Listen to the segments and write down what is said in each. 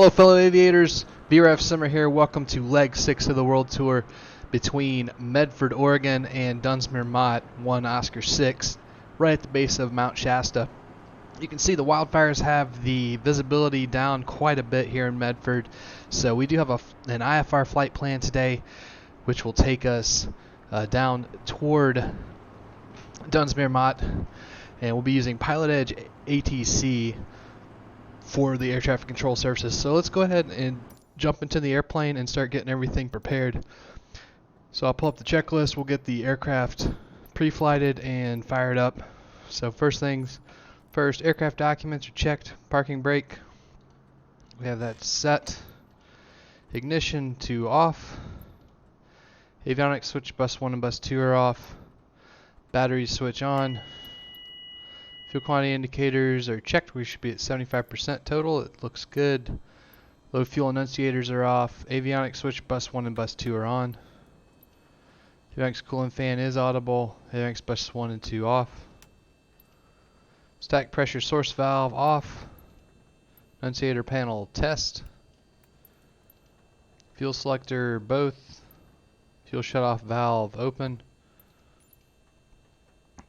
Hello fellow aviators, BRF Simmer here. Welcome to leg 6 of the World Tour between Medford, Oregon and Dunsmuir, Mott, 1 Oscar 6, right at the base of Mount Shasta. You can see the wildfires have the visibility down quite a bit here in Medford, so we do have an IFR flight plan today which will take us down toward Dunsmuir, Mott, and we'll be using PilotEdge ATC for the air traffic control services. So let's go ahead and jump into the airplane and start getting everything prepared. So I'll pull up the checklist, we'll get the aircraft pre-flighted and fired up. So first things first, aircraft documents are checked, parking brake, we have that set, ignition to off, avionics switch bus 1 and bus 2 are off, batteries switch on, fuel quantity indicators are checked. We should be at 75% total. It looks good. Low fuel enunciators are off. Avionics switch bus 1 and bus 2 are on. Avionics coolant fan is audible. Avionics bus 1 and 2 off. Static pressure source valve off. Enunciator panel test. Fuel selector both. Fuel shutoff valve open.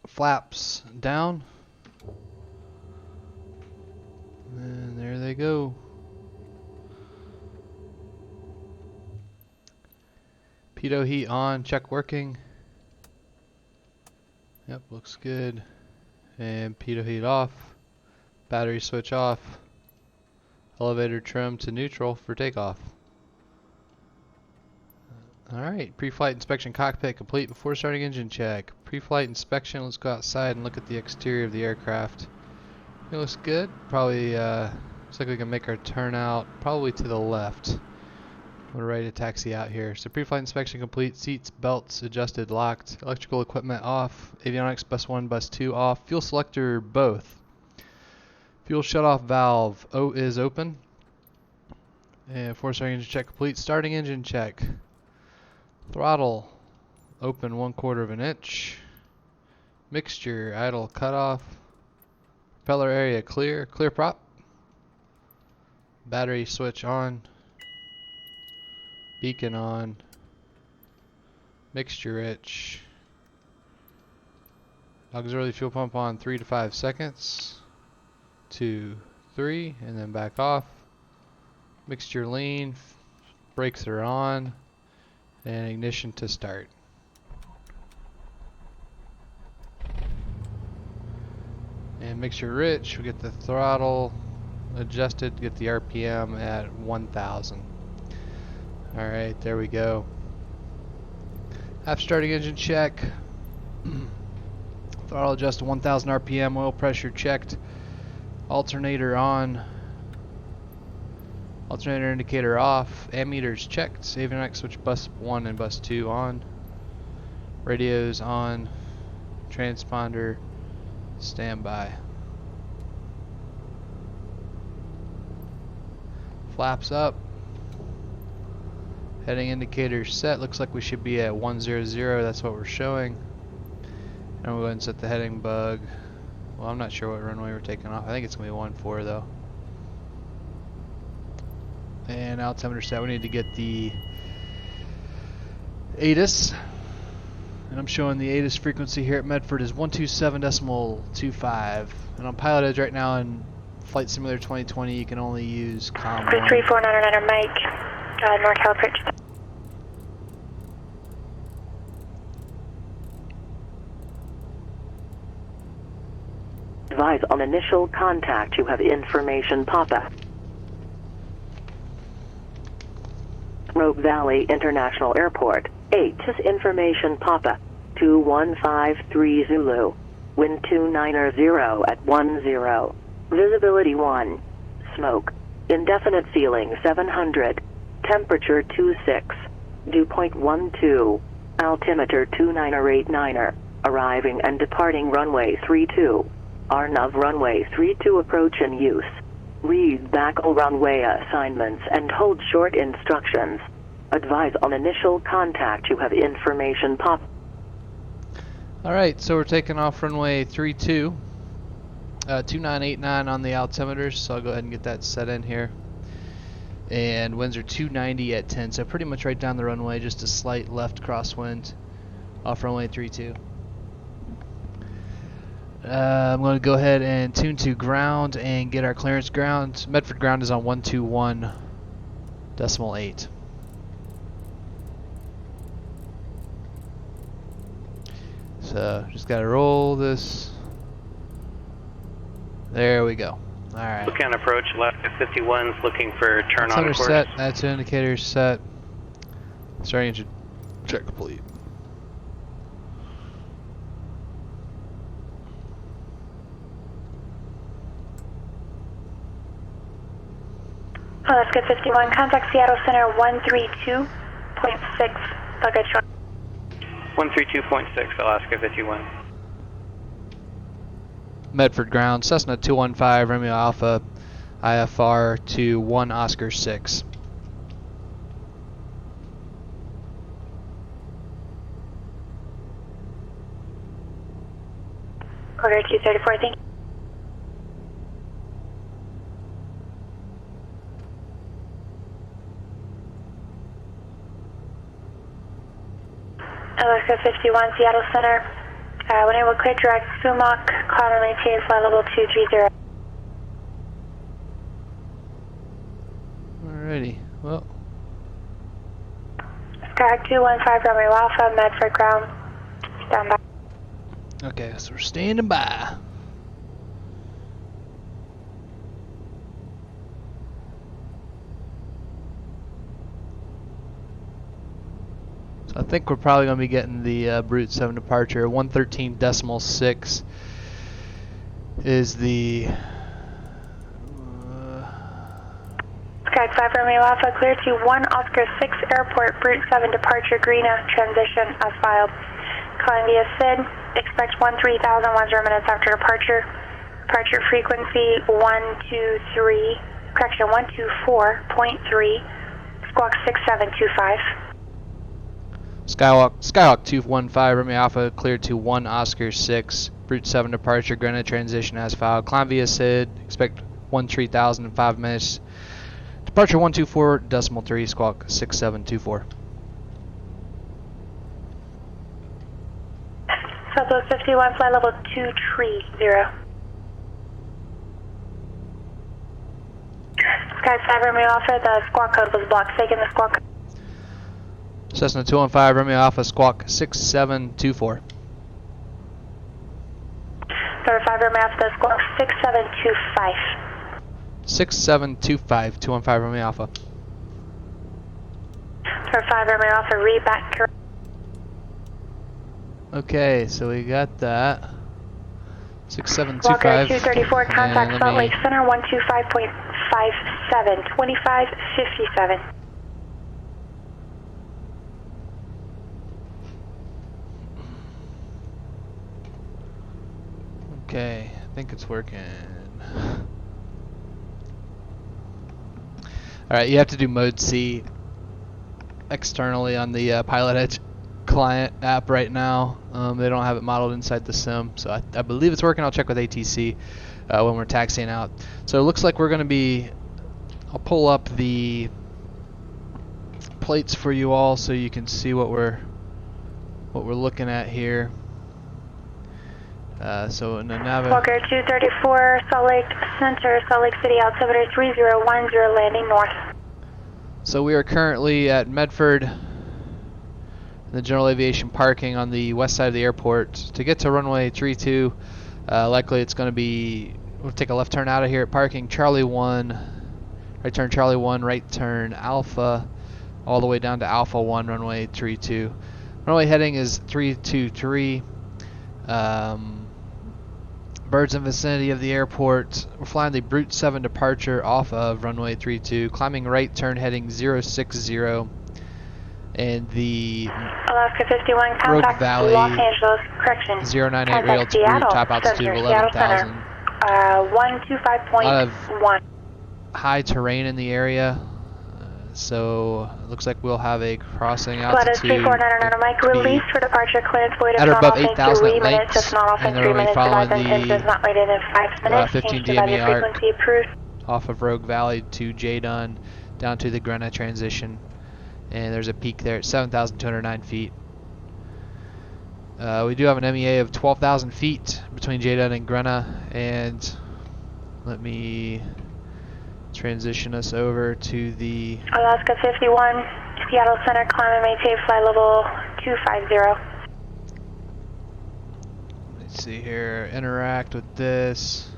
Flaps down. And there they go. Pitot heat on, check working. Yep, looks good. And pitot heat off. Battery switch off. Elevator trim to neutral for takeoff. Alright, pre-flight inspection cockpit complete before starting engine check. Pre-flight inspection, let's go outside and look at the exterior of the aircraft. It looks good. Probably looks like we can make our turnout probably to the left. We're ready to taxi out here. So pre-flight inspection complete. Seats, belts adjusted, locked. Electrical equipment off. Avionics bus 1, bus 2 off. Fuel selector both. Fuel shutoff valve is open. And before starting engine check complete. Starting engine check. Throttle open 1/4 of an inch. Mixture idle cutoff. Propeller area clear. Clear prop. Battery switch on. Beacon on. Mixture rich. Auxiliary fuel pump on 3 to 5 seconds. 2, 3, and then back off. Mixture lean. Brakes are on. And ignition to start. And mixture rich, we get the throttle adjusted, get the RPM at 1000. Alright, there we go. After starting engine check, throttle adjusted 1000 RPM, oil pressure checked, alternator on, alternator indicator off, ammeters checked, avionics switch bus 1 and bus 2 on, radios on, transponder standby. Flaps up. Heading indicator set. Looks like we should be at 100. That's what we're showing. And we'll go ahead and set the heading bug. Well, I'm not sure what runway we're taking off. I think it's going to be 14 though. And altimeter set. We need to get the ATIS. And I'm showing the ATIS frequency here at Medford is 127.25. And on PilotEdge right now in Flight Simulator 2020, you can only use COM 1. 3499 Mike, NorCal approach. Advise on initial contact. You have information Papa. Rogue Valley International Airport. 8 is information Papa. 2153 Zulu. Wind 290 at 10. Visibility 1. Smoke. Indefinite ceiling 700. Temperature 26. Dew point 12. Altimeter 2989er. Arriving and departing runway 32. Arnav runway 32 approach in use. Read back all runway assignments and hold short instructions. Advise on initial contact. You have information Pop. Alright, so we're taking off runway 32. 2989 on the altimeters, so I'll go ahead and get that set in here. and winds are 290 at 10, so pretty much right down the runway, just a slight left crosswind off runway 32. I'm going to go ahead and tune to ground and get our clearance ground. Medford ground is on 121.8. So just got to roll this. There we go. All right. Looking approach left at 51's looking for turn on course. Set. That's indicator set. Starting to check complete. Alaska 51, contact Seattle Center 132.6, luggage 132.6, Alaska 51. Medford ground, Cessna 215, Romeo Alpha, IFR to 1 Oscar 6. Order 234, thank you. Alaska 51, Seattle Center. When able to clear direct Sumac, climb and maintain flight level 230. Alrighty, well. Skyhawk 215, Romeo Alpha, Medford ground. Stand by. Okay, so we're standing by. I think we're probably going to be getting the Brute 7 departure. 113.6 is the... Sky 5 Romeo Alpha, clear to 1 Oscar 6 airport, Brute 7 departure, Greena, transition as filed. Calling via SID, expect 13,000 minutes after departure. Departure frequency 124.3, squawk 6725. Skyhawk 215, Romeo Alpha, cleared to 1 Oscar 6, Brute 7 departure, Grenada transition as filed. Climb via SID, expect 13,005 minutes. Departure 124.3, squawk 6724. Southwest 51, flight level 230. Sky 5 Romeo Alpha, the squawk code was blocked. Taking the squawk code. Cessna 215, Romeo Alpha, squawk 6724. 35 Romeo Alpha, the squawk 6725. 6725, 215, Romeo Alpha. 35 Romeo Alpha, read back. Okay, so we got that. 6725. Walker 234, contact Salt Lake Center 125.57, 2557. Okay, I think it's working. Alright, you have to do mode C externally on the PilotEdge client app right now. They don't have it modeled inside the sim, so I believe it's working. I'll check with ATC when we're taxiing out. So it looks like we're going to be... I'll pull up the plates for you all so you can see what we're looking at here. So in the nav. Walker 234, Salt Lake Center, Salt Lake City, altimeter 3010, landing north. So we are currently at Medford, in the general aviation parking on the west side of the airport. To get to runway 32, likely it's going to be, we'll take a left turn out of here at parking Charlie 1, right turn Charlie 1, right turn Alpha, all the way down to Alpha 1, runway 32. Runway heading is 323. Birds in vicinity of the airport. We're flying the Brute 7 departure off of runway 32, climbing right turn heading 060, and the Alaska 51, Rogue contact Valley Los Angeles, correction. 098 rail to Brute, top altitude of 11,000. 125.1. High terrain in the area, so it looks like we'll have a crossing Flight is altitude 3499 Mike, release for departure, clearance void at of or not above off in 8,000 3 at minutes, lengths, if not off in and 3 then we'll be minutes, following advise intentions the not waited in 5 minutes, 15 change divided DME arc frequency approved. off of Rogue Valley to J-Dun down to the Grena transition, and there's a peak there at 7,209 feet. We do have an MEA of 12,000 feet between JDUN and Grena, and let me transition us over to the Alaska 51, Seattle Center, climb and maintain flight level 250. Let's see here, interact with this,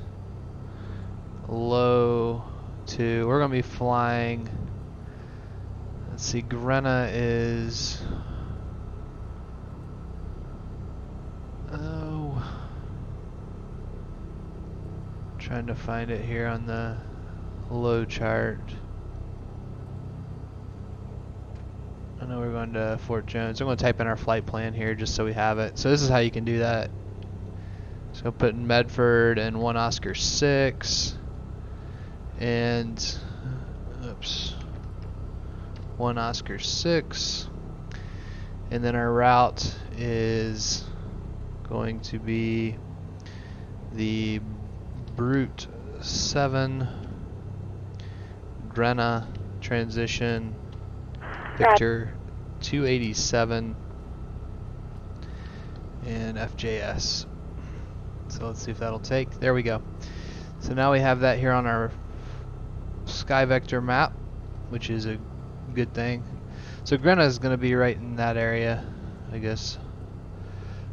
low to, we're going to be flying, let's see, Grena is, trying to find it here on the low chart. I know we're going to Fort Jones. I'm going to type in our flight plan here just so we have it. So this is how you can do that. So put in Medford and 1 Oscar 6 and 1 Oscar 6, and then our route is going to be the Brute 7 Grena transition Victor 287 and FJS. So let's see if that'll take. There we go. So now we have that here on our sky vector map, which is a good thing. So Grena is going to be right in that area, I guess.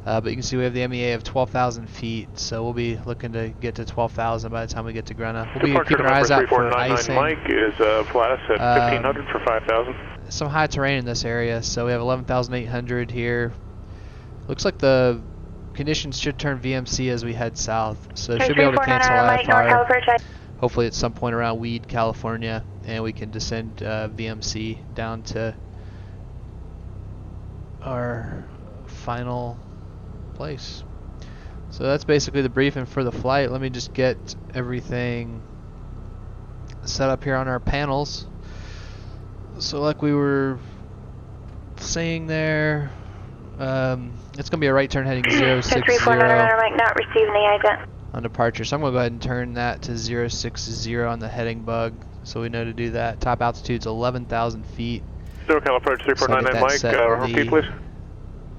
But you can see we have the MEA of 12,000 feet, so we'll be looking to get to 12,000 by the time we get to Grena. We'll be keeping our eyes out for icing. Mike is flatus at 1,500 for 5,000. Some high terrain in this area, so we have 11,800 here. Looks like the conditions should turn VMC as we head south, so should be able to cancel IFR. Hopefully at some point around Weed, California, and we can descend VMC down to our final place. So that's basically the briefing for the flight. Let me just get everything set up here on our panels. So like we were saying there, it's going to be a right turn heading 060 not receiving the agent on departure. So I'm going to go ahead and turn that to 060 on the heading bug so we know to do that. Top altitude's 11,000 feet. SoCal approach 3499 Mike, repeat please.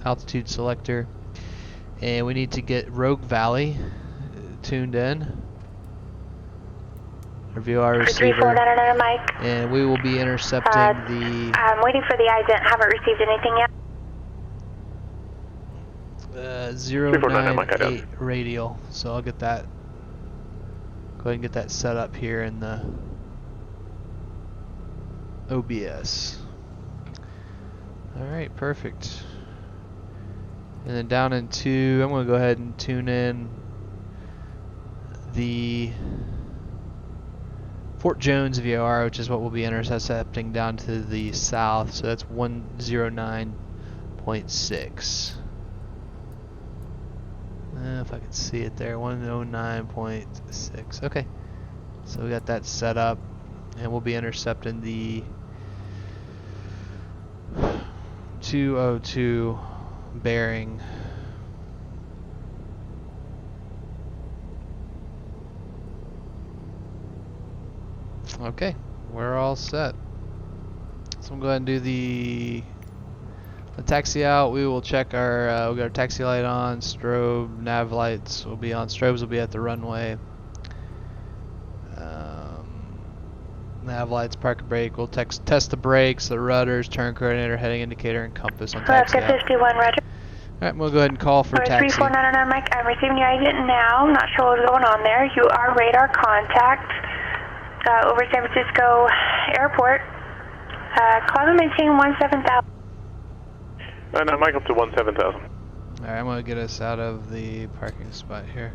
Altitude selector. And we need to get Rogue Valley tuned in. Our VOR receiver. Mike. And we will be intercepting the... I'm waiting for the ident. Haven't received anything yet. 098 radial. So I'll get that. Go ahead and get that set up here in the OBS. Alright, perfect. And then down into, I'm going to go ahead and tune in the Fort Jones VOR, which is what we'll be intercepting down to the south. So that's 109.6. If I can see it there, 109.6. Okay, so we got that set up, and we'll be intercepting the 202 bearing. Okay, we're all set. So I'm going to do the taxi out. We will check our, we got our taxi light on, strobe, nav lights will be on. Strobes will be at the runway. Nav lights, park brake. We'll test the brakes, the rudders, turn coordinator, heading indicator, and compass on taxi out. 51, roger. Alright, we'll go ahead and call for taxi. 3499 Mike, I'm receiving your agent now. I'm not sure what's going on there. You are radar contact over San Francisco Airport. Climb and maintain 17,000. No, Mike up to 17,000. Alright, I'm going to get us out of the parking spot here.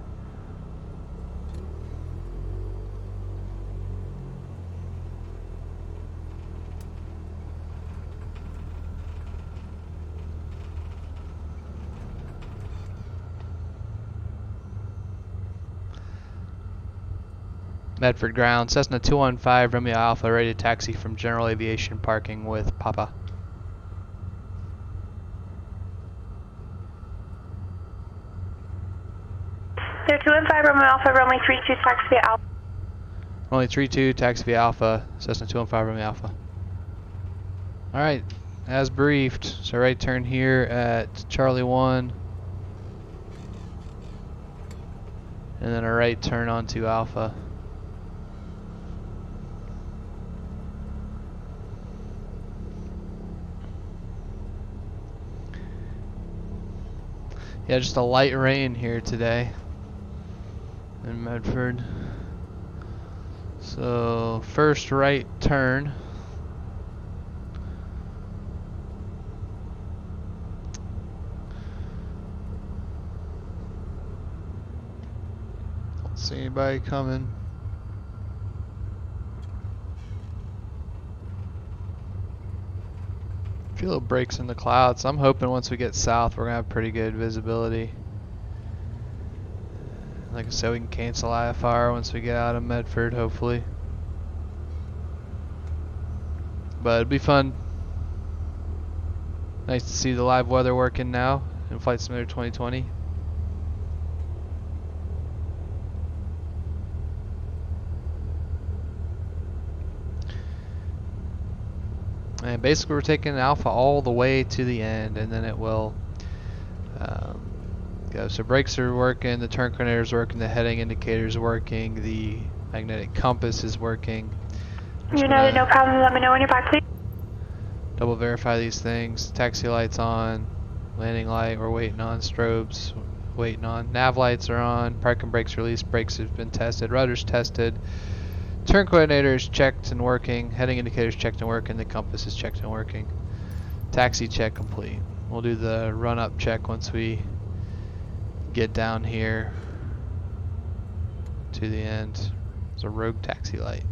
Medford ground, Cessna 215, Romeo Alpha, ready to taxi from General Aviation parking with Papa. There 215, Romeo Alpha, runway 32, taxi Alpha. Only 32, taxi via Alpha, Cessna 215 Romeo Alpha. Alright, as briefed, so right turn here at Charlie 1. And then a right turn onto Alpha. Yeah, just a light rain here today in Medford. So, first right turn. Don't see anybody coming. Feel little breaks in the clouds. I'm hoping once we get south, we're gonna have pretty good visibility. Like I said, we can cancel IFR once we get out of Medford, hopefully. But it'll be fun. Nice to see the live weather working now in Flight Simulator 2020. And basically we're taking Alpha all the way to the end, and then it will go. So brakes are working, the turn coordinator is working, the heading indicator is working, the magnetic compass is working. United, no problem. Let me know when you're back, please. Double verify these things. Taxi lights on, landing light we're waiting on, strobes waiting on, nav lights are on, parking brakes released, brakes have been tested, rudders tested, turn coordinator is checked and working, heading indicator is checked and working, the compass is checked and working. Taxi check complete. We'll do the run up check once we get down here to the end. It's a rogue taxi light.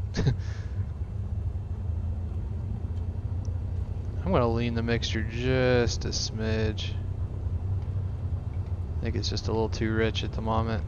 I'm going to lean the mixture just a smidge. I think it's just a little too rich at the moment.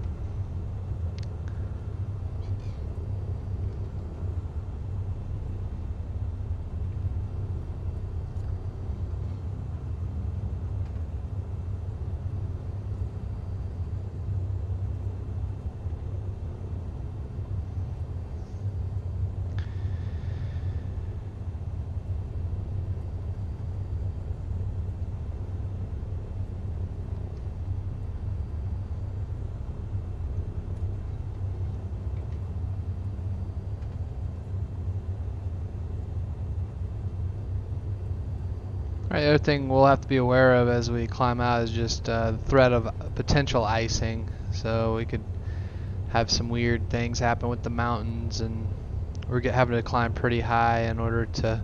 Alright, the other thing we'll have to be aware of as we climb out is just the threat of potential icing. So we could have some weird things happen with the mountains, and we're having to climb pretty high in order to...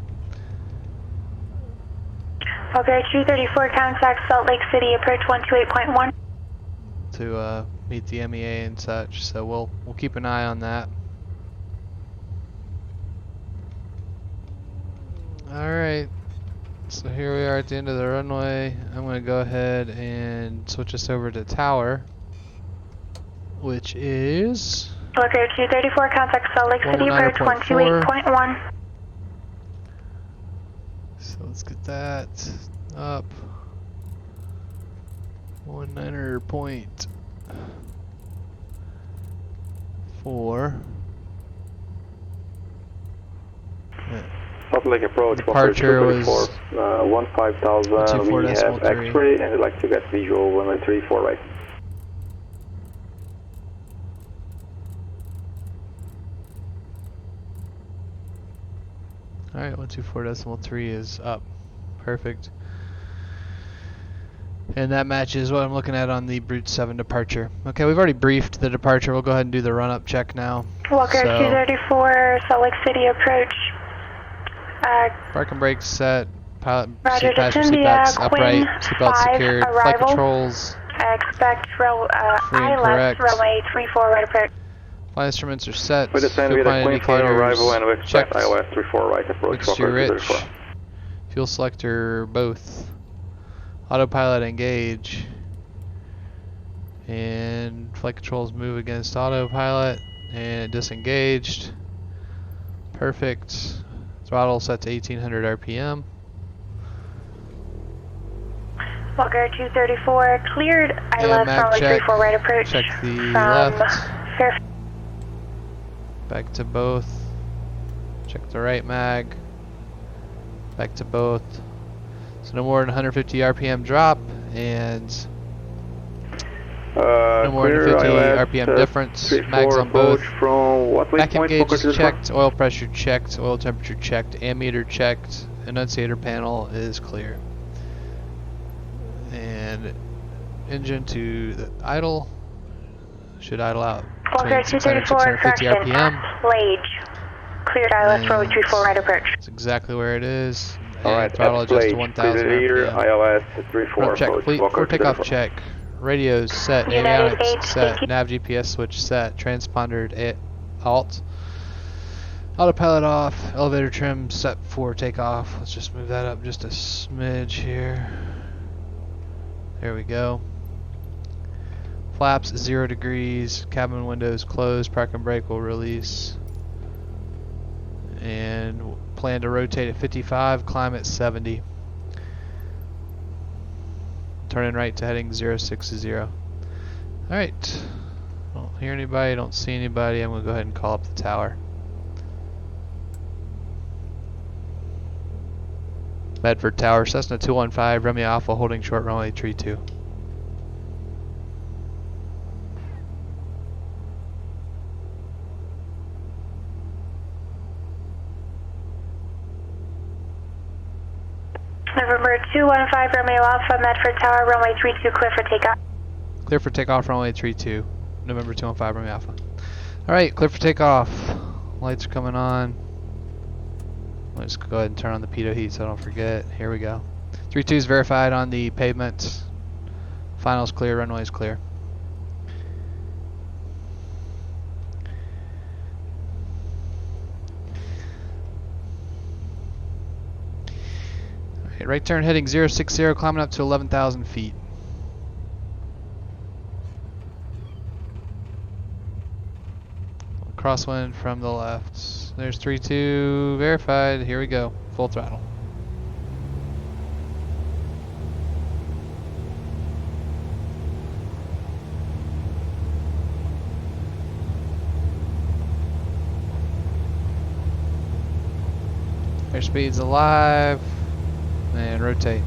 Okay, 234, contact Salt Lake City, approach 128.1. To meet the MEA and such, so we'll keep an eye on that. Alright. So here we are at the end of the runway. I'm going to go ahead and switch us over to tower, which is... Okay, 234, contact Salt Lake City, approach 128.1. So let's get that up. 19.4. Yeah. Salt Lake approach, departure was 15,000. We have X-ray and we'd like to get visual 134 right. Alright, 124.3 is up. Perfect. And that matches what I'm looking at on the Brute 7 departure. Okay, we've already briefed the departure. We'll go ahead and do the run-up check now. Walker, 234, Salt Lake City approach. Parking brakes set. Pilot Roger, passenger seatbelts upright. Seatbelt secured. Flight controls. Expect ILS runway 34 right approach. Flight instruments are set. We descend with a Queen Flight arrival and we expect ILS 34 right approach. Mixture rich. Fuel selector both. Autopilot engage. And flight controls move against autopilot. And disengaged. Perfect. Throttle set to 1800 RPM. Walker 234, cleared ILS runway 34 right approach. Check the from left. Back to both. Check the right mag. Back to both. So no more than 150 RPM drop and no more than 50 RPM difference. Mags on both. Vacuum gauge is checked. Oil pressure checked. Oil temperature checked. Ammeter checked. Annunciator panel is clear. And engine to the idle. Should idle out between 600 and 650 RPM. Lage. Cleared ILS runway 34 right approach. That's exactly where it is. Alright, throttle adjust to 1000 RPM. ILS 34 check, approach. fleet for takeoff check. Radios set, avionics set, nav GPS switch set, transponder alt. Autopilot off, elevator trim set for takeoff. Let's just move that up just a smidge here. There we go. Flaps 0 degrees, cabin windows closed, park and brake will release. And plan to rotate at 55, climb at 70. Turning right to heading 060. Alright. Don't hear anybody, don't see anybody. I'm going to go ahead and call up the tower. Medford Tower, Cessna 215, Romeo Alpha holding short runway 32. November 215 Romeo Alpha, Medford Tower, runway 32, clear for takeoff. Clear for takeoff, runway 32. November 215 Romeo Alpha. Alright, clear for takeoff. Lights are coming on. Let's go ahead and turn on the pitot heat so I don't forget. Here we go. 32 is verified on the pavement. Final's clear, runway is clear. Alright, right turn heading 060, climbing up to 11,000 feet. Crosswind from the left. There's 32 verified. Here we go. Full throttle. Airspeed's alive. And rotate.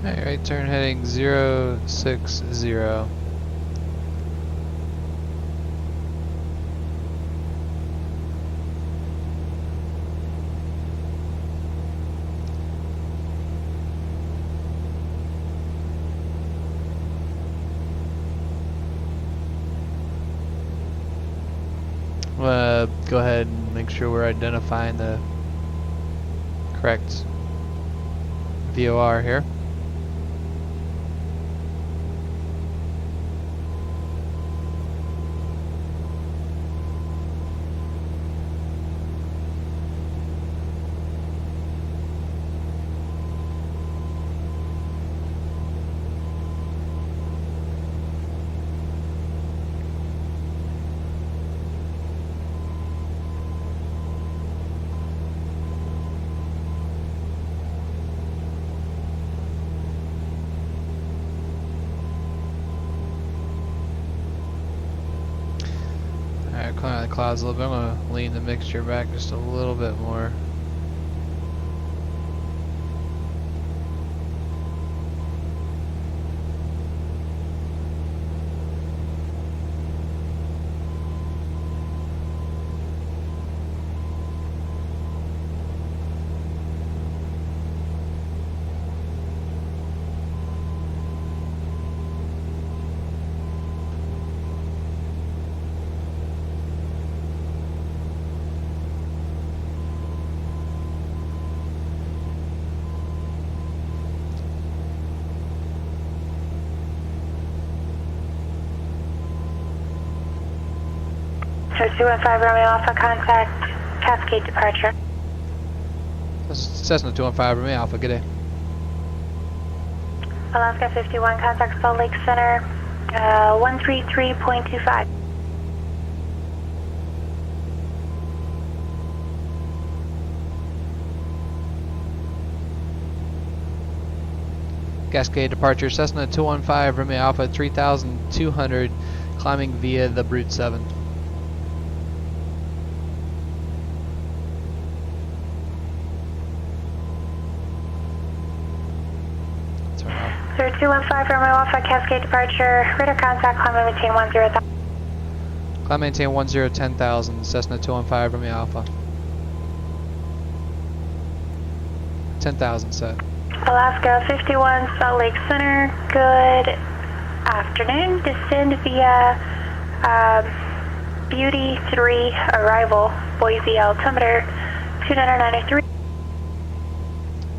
Alright, right turn heading 060. Go ahead and make sure we're identifying the correct VOR here. Coming out of the clouds a little bit. I'm going to lean the mixture back just a little bit more. 215 Romeo Alpha, contact Cascade departure. Cessna 215 Romeo Alpha, good day. Alaska 51, contact Salt Lake Center, 133.25. Cascade departure, Cessna 215 Romeo Alpha, 3,200, climbing via the Brute 7. Turn off. 215 Romeo Alpha, Cascade departure, radar contact, climb and maintain 10,000. Climb maintain 10,000, Cessna 215 Romeo Alpha. 10,000 set. Alaska 51, Salt Lake Center, good afternoon. Descend via Beauty 3, arrival, Boise, altimeter 2993.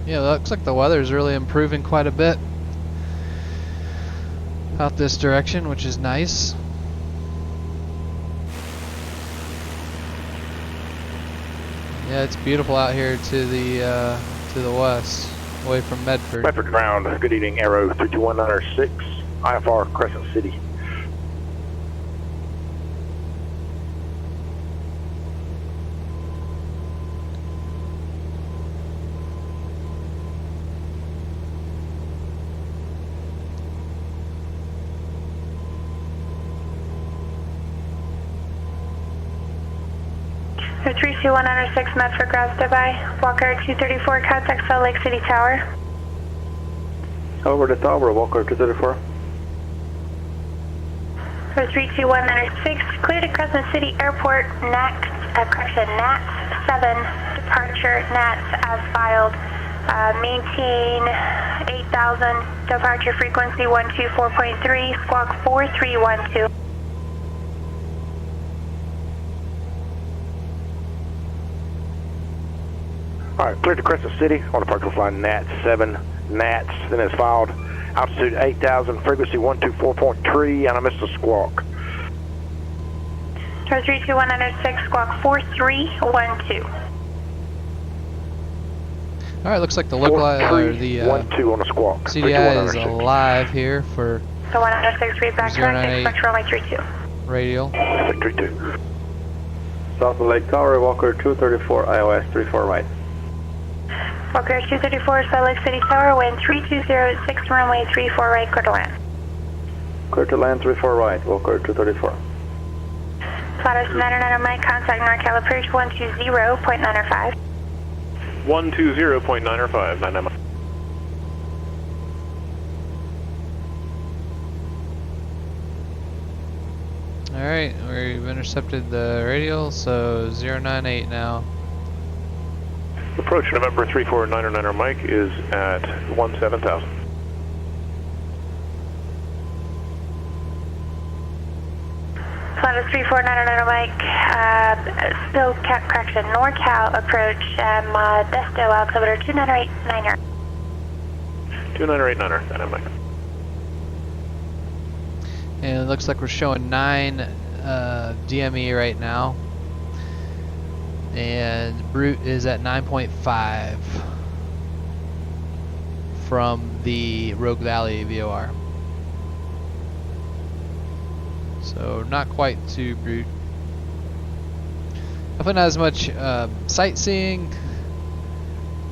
Yeah, looks like the weather is really improving quite a bit out this direction, which is nice. Yeah, it's beautiful out here to the west. Away from Medford. Medford ground, good evening, Arrow 321906, IFR Crescent City. So 32106 Medford ground, standby. Walker 234, contact Salt Lake City Tower. Over the tower, Walker 234. So 32106, clear to Crescent City Airport, NATS 7, departure, NATS as filed. Maintain 8,000, departure frequency 124.3, squawk 4312. Alright, cleared to Crescent City on departure flight NATS 7, NATS, then it's filed. Altitude 8,000, frequency 124.3, and I missed a squawk. 32106, squawk 4312. Alright, looks like the local or the 12 on the squawk. CDI is alive here for So 106, read back, expect runway 32. Radial. 32. South Lake Tower, Walker 234, iOS 34 right. Walker 234, Salt Lake City Tower, wind 3206, runway 34 right, clear to land. Clear to land 34 right, Walker 234. Platus 909 Mike, contact NorCal approach 120.905. 120.905, 99. Alright, we've intercepted the radial, so 098 now. Approach November 349er Mike is at 17,000. Platus 349 Mike, still correction, NorCal approach, Modesto altimeter 2989er. 2989er, Mike. And it looks like we're showing 9 DME right now. And Brute is at 9.5 from the Rogue Valley VOR. So not quite to Brute. Definitely not as much sightseeing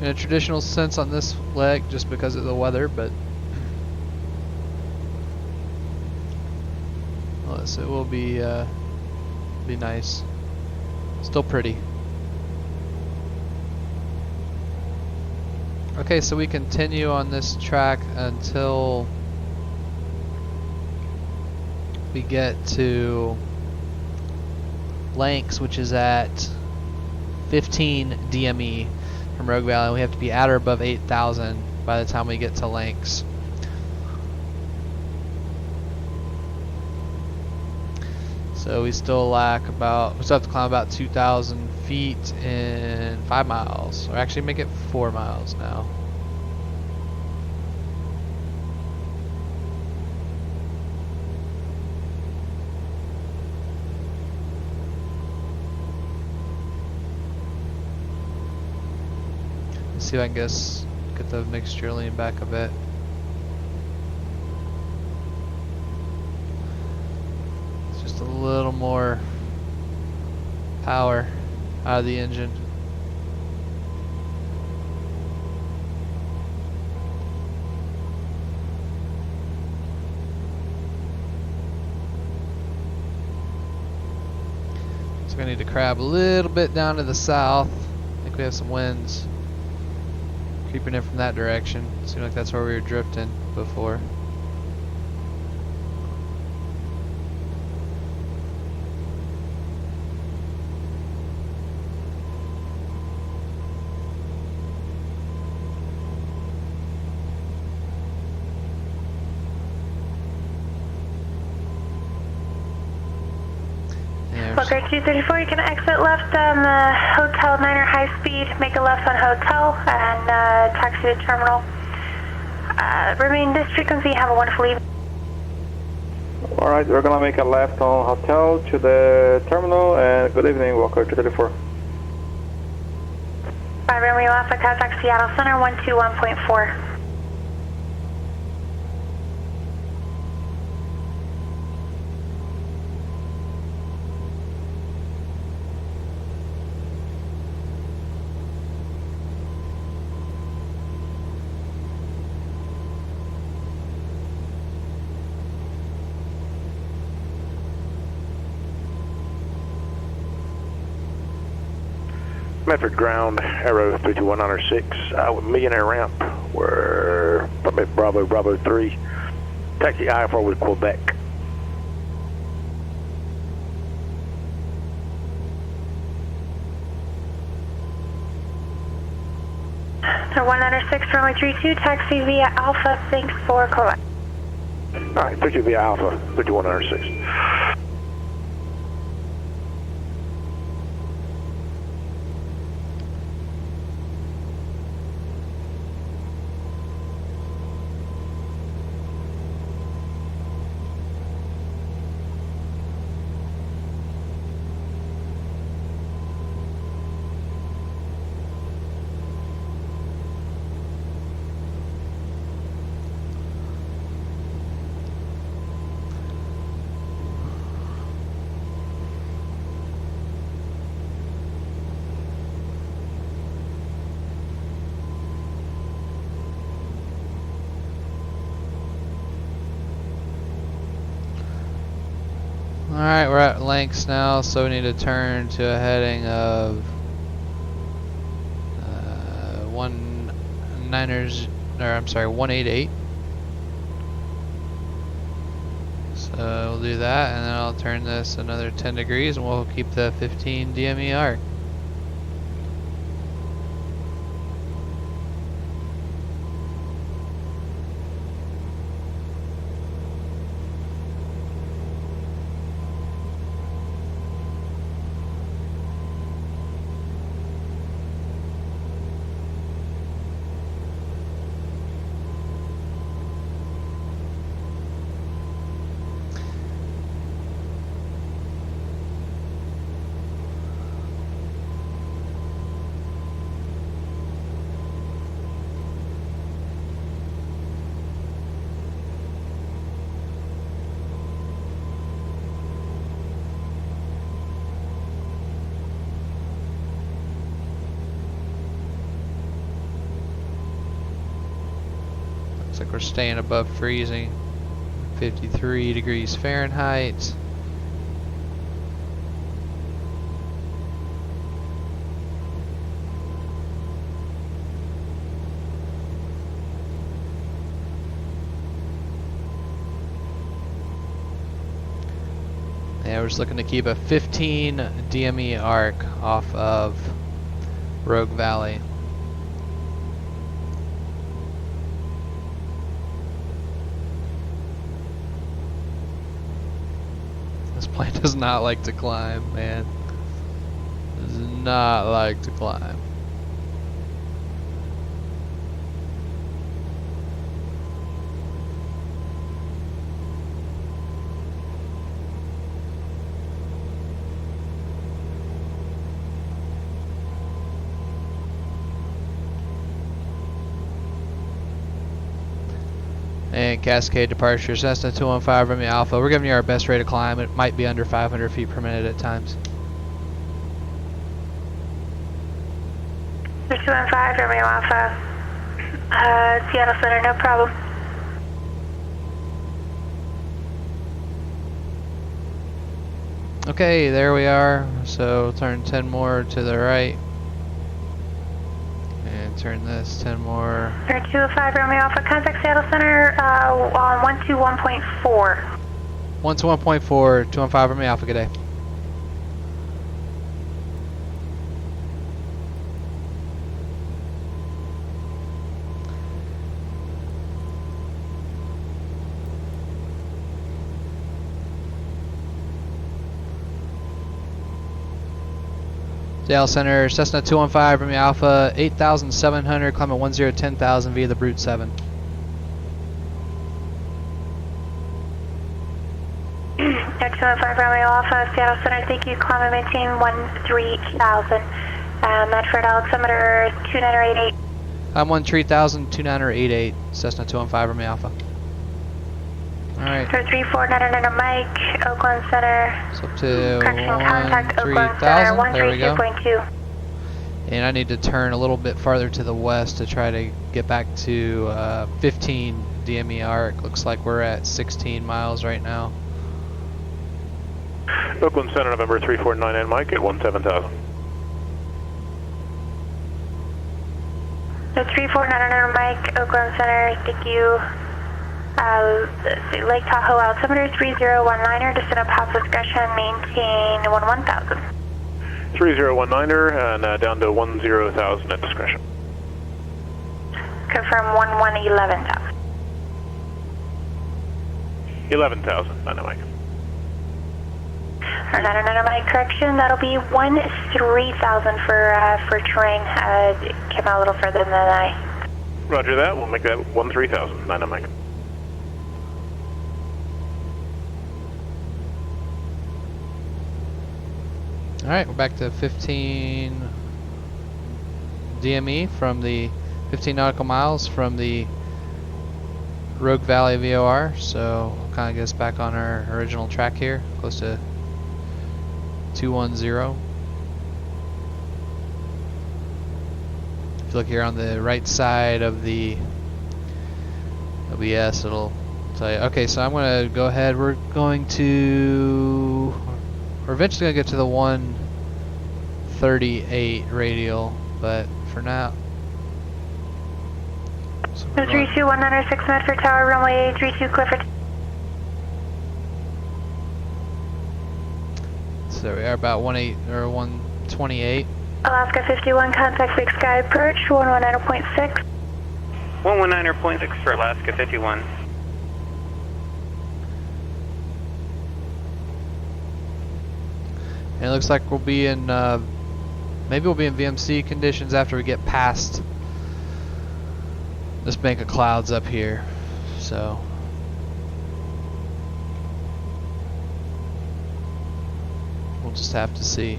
in a traditional sense on this leg just because of the weather, but so it will be nice. Still pretty. Okay, so we continue on this track until we get to Lanks, which is at 15 DME from Rogue Valley. We have to be at or above 8,000 by the time we get to Lanks. So we still lack we still have to climb about 2,000 feet in 5 miles, or actually make it 4 miles now. see if I can get the mixture lean back a bit. It's just a little more power out of the engine. So we need to crab a little bit down to the south. I think we have some winds creeping in from that direction. Seemed like that's where we were drifting before. Booker 234, you can exit left on the Hotel Niner High Speed, make a left on Hotel, and taxi to terminal. Remain this frequency, have a wonderful evening. Alright, we're gonna make a left on Hotel to the terminal, and good evening, Walker 234. 5 Romeo Alpha, contact Seattle Center 121.4. Medford ground, Arrow 32106, millionaire ramp, we're probably Bravo 3, taxi I-4 with Quebec. So 196 runway 32, taxi via Alpha, thanks for Quebec. Alright, 32 via Alpha, 3106. Alright, we're at lengths now, so we need to turn to a heading of 188. So we'll do that, and then I'll turn this another 10 degrees, and we'll keep the 15 DME arc. Looks like we're staying above freezing, 53 degrees Fahrenheit. Yeah, we're just looking to keep a 15 DME arc off of Rogue Valley. This plane does not like to climb, man. Does not like to climb. And Cascade departure, Cessna 215 Romeo Alpha. We're giving you our best rate of climb. It might be under 500 feet per minute at times. 215 Romeo Alpha. Seattle Center, no problem. Okay, there we are. So turn 10 more to the right. And turn this 10 more. 205 Romeo Alpha, contact Seattle Center on 121.4. 121.4, 215 Romeo Alpha, good day. Seattle Center, Cessna 215 Romeo Alpha, 8,700, climb at 10,000 via the Brute 7. X 215 Romeo Alpha, Seattle Center, thank you, climb and maintain 13,000. Medford altimeter 2988. I'm 13,000, 2988, Cessna 215 Romeo Alpha. Alright. 34999 Mike, Oakland Center. So up to contact Oakland Center, 13,000, there we go. 132.2. And I need to turn a little bit farther to the west to try to get back to 15 DME arc. Looks like we're at 16 miles right now. Oakland Center, November 3499 Mike at 17,000. So 3499 Mike, Oakland Center, thank you. Lake Tahoe altimeter 3019er, descend up half discretion, maintain 11,000. 3019er and down to 10,000 at discretion. Confirm 11,000. 11,000, Mike. 99 Mike, correction, that'll be 13,000 for terrain. Came out a little further than I. Roger that, we'll make that 13,000, Mike. Alright, we're back to 15 DME from the 15 nautical miles from the Rogue Valley VOR, so we'll kind of get us back on our original track here, close to 210. If you look here on the right side of the OBS, it'll tell you. Okay, so I'm going to go ahead. We're eventually going to get to the 138 radial, but for now. So 32196 Medford Tower, runway 32 Clifford. So there we are, about 128. Alaska 51, contact Big Sky approach, 119.6. 119.6 for Alaska 51. And it looks like we'll be in, maybe we'll be in VMC conditions after we get past this bank of clouds up here. So we'll just have to see.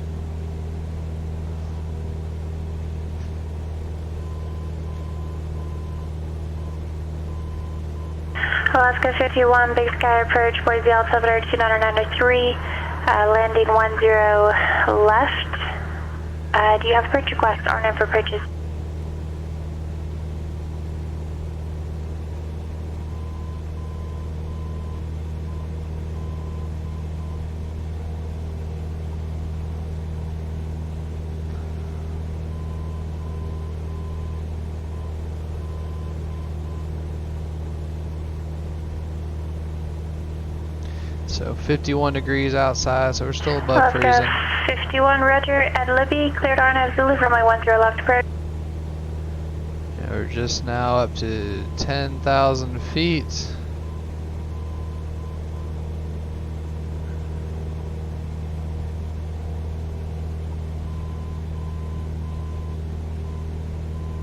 Alaska 51, Big Sky approach, Boise altimeter 2993, landing 10 left. Do you have a purchase request or name for purchase? So 51 degrees outside, so we're still above freezing. 51, Roger, Ed Libby, cleared on as Zulu from my 10 left approach. Yeah, we're just now up to 10,000 feet.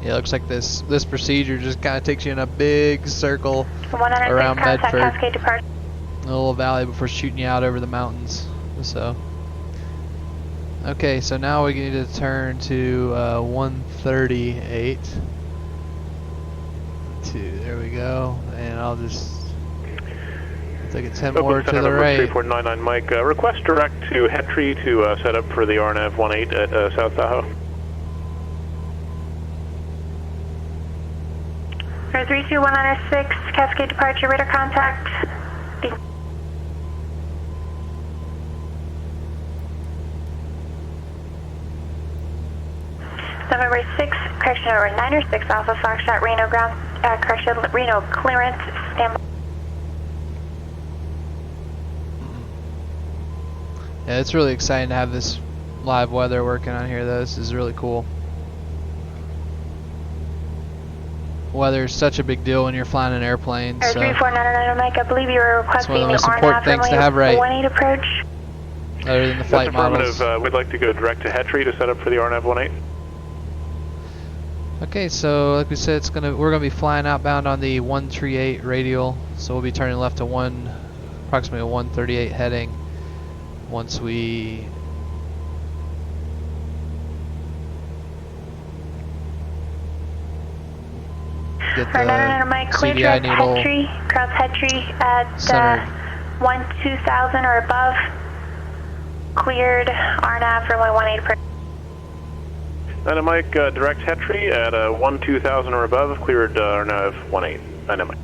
Yeah, it looks like this procedure just kind of takes you in a big circle around Medford. A little valley before shooting you out over the mountains. So, okay, so now we need to turn to 138. 2. There we go. And I'll just take it 10 more to the right. 3499 Mike, request direct to Hetry to set up for the RNAV 18 at South Tahoe. 32106, Cascade departure, radar contact. November 6, correction over 906 Alpha Foxtrot, Reno ground, correction, Reno clearance, stand by. Yeah, it's really exciting to have this live weather working on here though. This is really cool. Weather is such a big deal when you're flying an airplane. So 3499 Mike, I believe you were requesting the RNAV things to have right. 18 approach. Other than the flight models. We'd like to go direct to Hetry to set up for the RNAV 18. Okay, so like we said, we're gonna be flying outbound on the 138 radial, so we'll be turning left to approximately a 138 heading. Once we get the CDI needle cross Hetry at 12000 or above, cleared RNAV for 18 approach. Mike, direct Hetry at 12000 or above, cleared RNAV 18. Mike.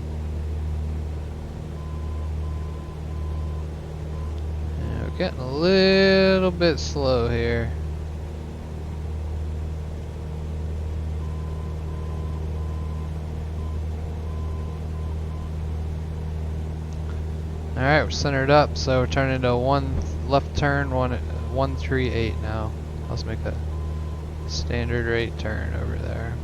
We're getting a little bit slow here. Alright, we're centered up, so we're turning to one left turn, 138 now. Let's make that standard rate turn over there.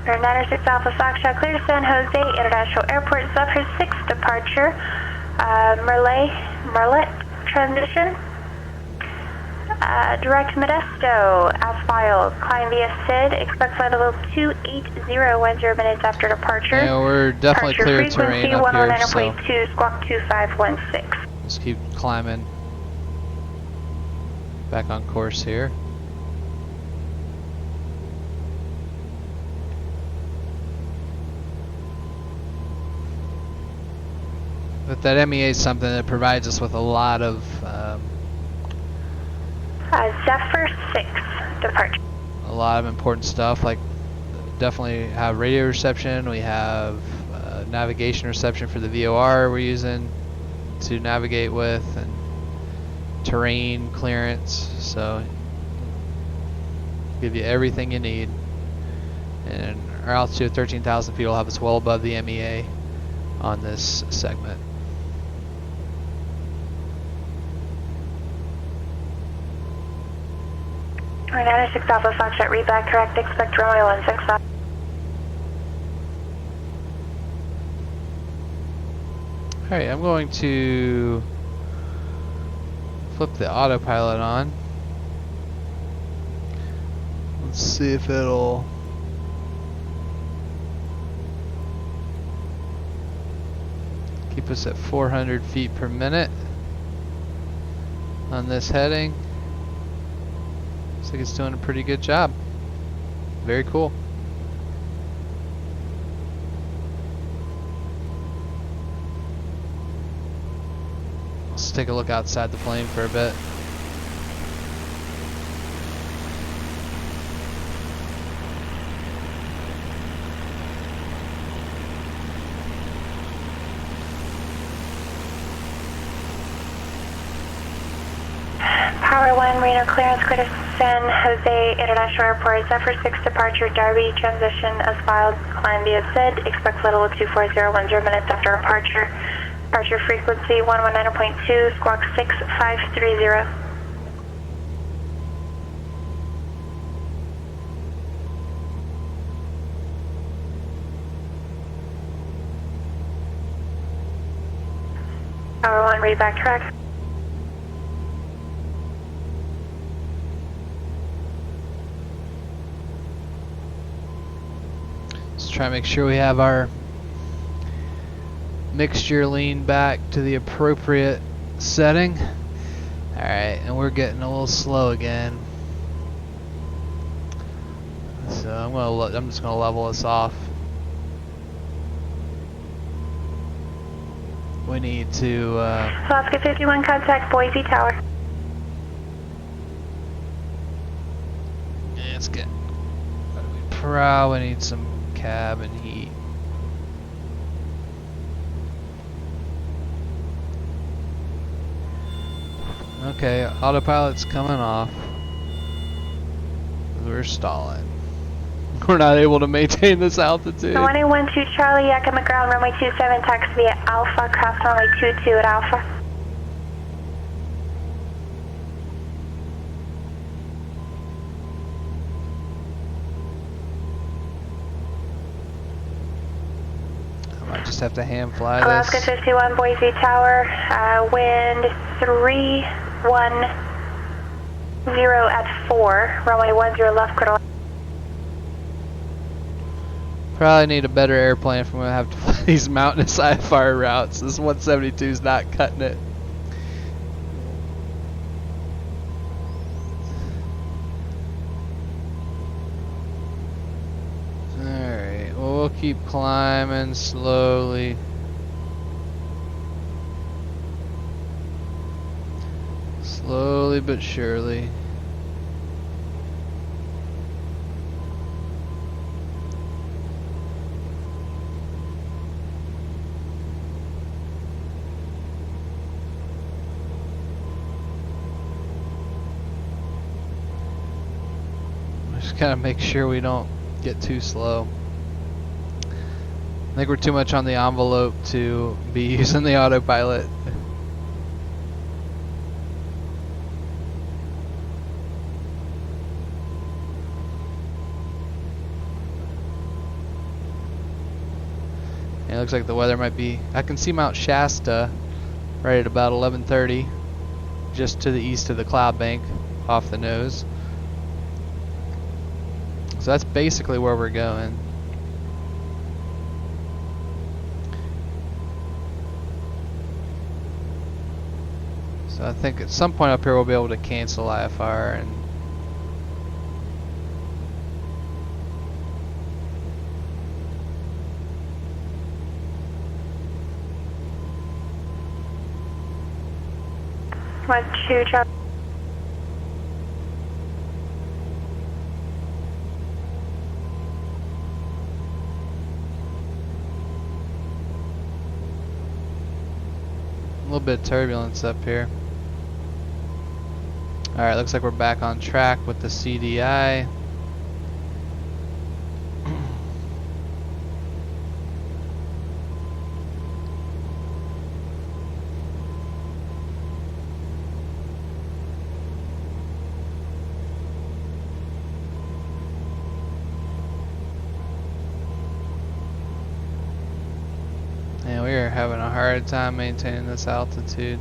Air 906 Alpha Foxtrot, clear to San Jose International Airport, Zephyr 6 departure, Merlet transition, direct Modesto, as filed, climb via SID, expect flight level 280, 10 minutes after departure. Yeah, we're definitely clear terrain up here, so 119.2, squawk 2516. Let's keep climbing back on course here. But that MEA is something that provides us with a lot of Zephyr 6 departure. A lot of important stuff, like definitely have radio reception. We have navigation reception for the VOR we're using to navigate with, and terrain clearance. So give you everything you need. And our altitude of 13,000 feet will have us well above the MEA on this segment. Air 906 Alpha Foxtrot, read back correct, expect runway 165. Alright, I'm going to flip the autopilot on. Let's see if it'll keep us at 400 feet per minute on this heading. Looks like it's doing a pretty good job. Very cool. Let's take a look outside the plane for a bit. Power 1, Reno clearance, clear to San Jose International Airport, Zephyr 6 departure, Darby transition as filed, climb via SID, expect flight level 240, 10 minutes after departure. Departure frequency 119.2, squawk 6530. 1, read back track. Let's try to make sure we have our mixture lean back to the appropriate setting. Alright, and we're getting a little slow again. So I'm just gonna level us off. We need to Alaska 51, contact Boise Tower. Yeah, let's get. We probably need some cabin heat. Okay, autopilot's coming off. We're stalling. We're not able to maintain this altitude. 1812 Charlie, Yakima ground, runway 27, taxi via Alpha, cross runway 22 at Alpha. I might just have to hand fly this. Alaska 51, Boise Tower, wind 310 at 4, runway 10 left, quarter. Probably need a better airplane if I'm gonna have to fly these mountainous IFR routes. This 172 is not cutting it. Alright, well, we'll keep climbing slowly. Slowly but surely. Gotta make sure we don't get too slow. I think we're too much on the envelope to be using the autopilot. Yeah, it looks like the weather might be. I can see Mount Shasta right at about 11:30, just to the east of the cloud bank, off the nose. So that's basically where we're going. So I think at some point up here we'll be able to cancel IFR and One, two, drop. a little bit of turbulence up here. Alright, looks like we're back on track with the CDI. And we are having a hard time maintaining this altitude.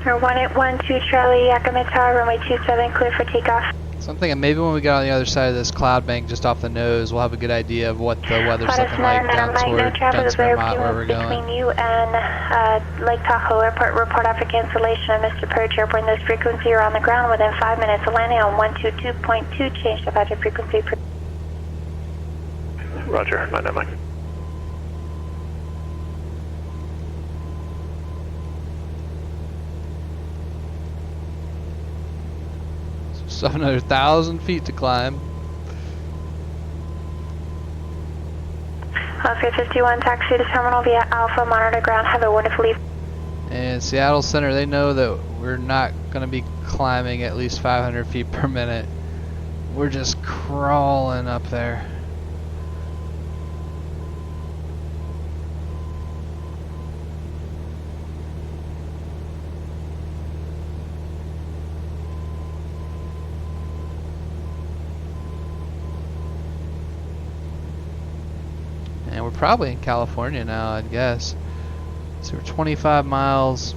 Or 1812 Charlie, Yakima Tower, runway 27, clear for takeoff. So I'm thinking maybe when we get on the other side of this cloud bank just off the nose, we'll have a good idea of what the weather's looking like down toward Dunsmuir, Mott, where we're going. Between you and Lake Tahoe Airport, report after cancellation of Mr. Perch Airport. This frequency, you're on the ground within 5 minutes of landing on 122.2. Change departure frequency. Roger, 999. Still have another 1,000 feet to climb. Oscar 51, taxi to terminal via Alpha, monitor ground, have a wonderful evening. And Seattle Center, they know that we're not going to be climbing at least 500 feet per minute. We're just crawling up there. And we're probably in California now, I'd guess. So we're 25 miles.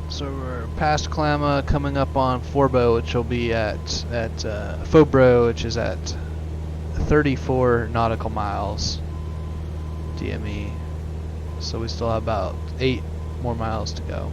So we're past Klama, coming up on Forbo, which will be at Fobro, which is at 34 nautical miles DME. So we still have about 8 more miles to go.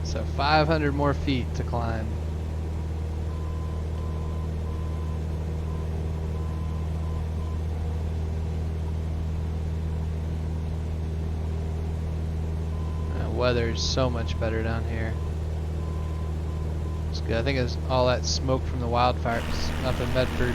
So 500 more feet to climb. Weather is so much better down here. It's good. I think it's all that smoke from the wildfires up in Medford.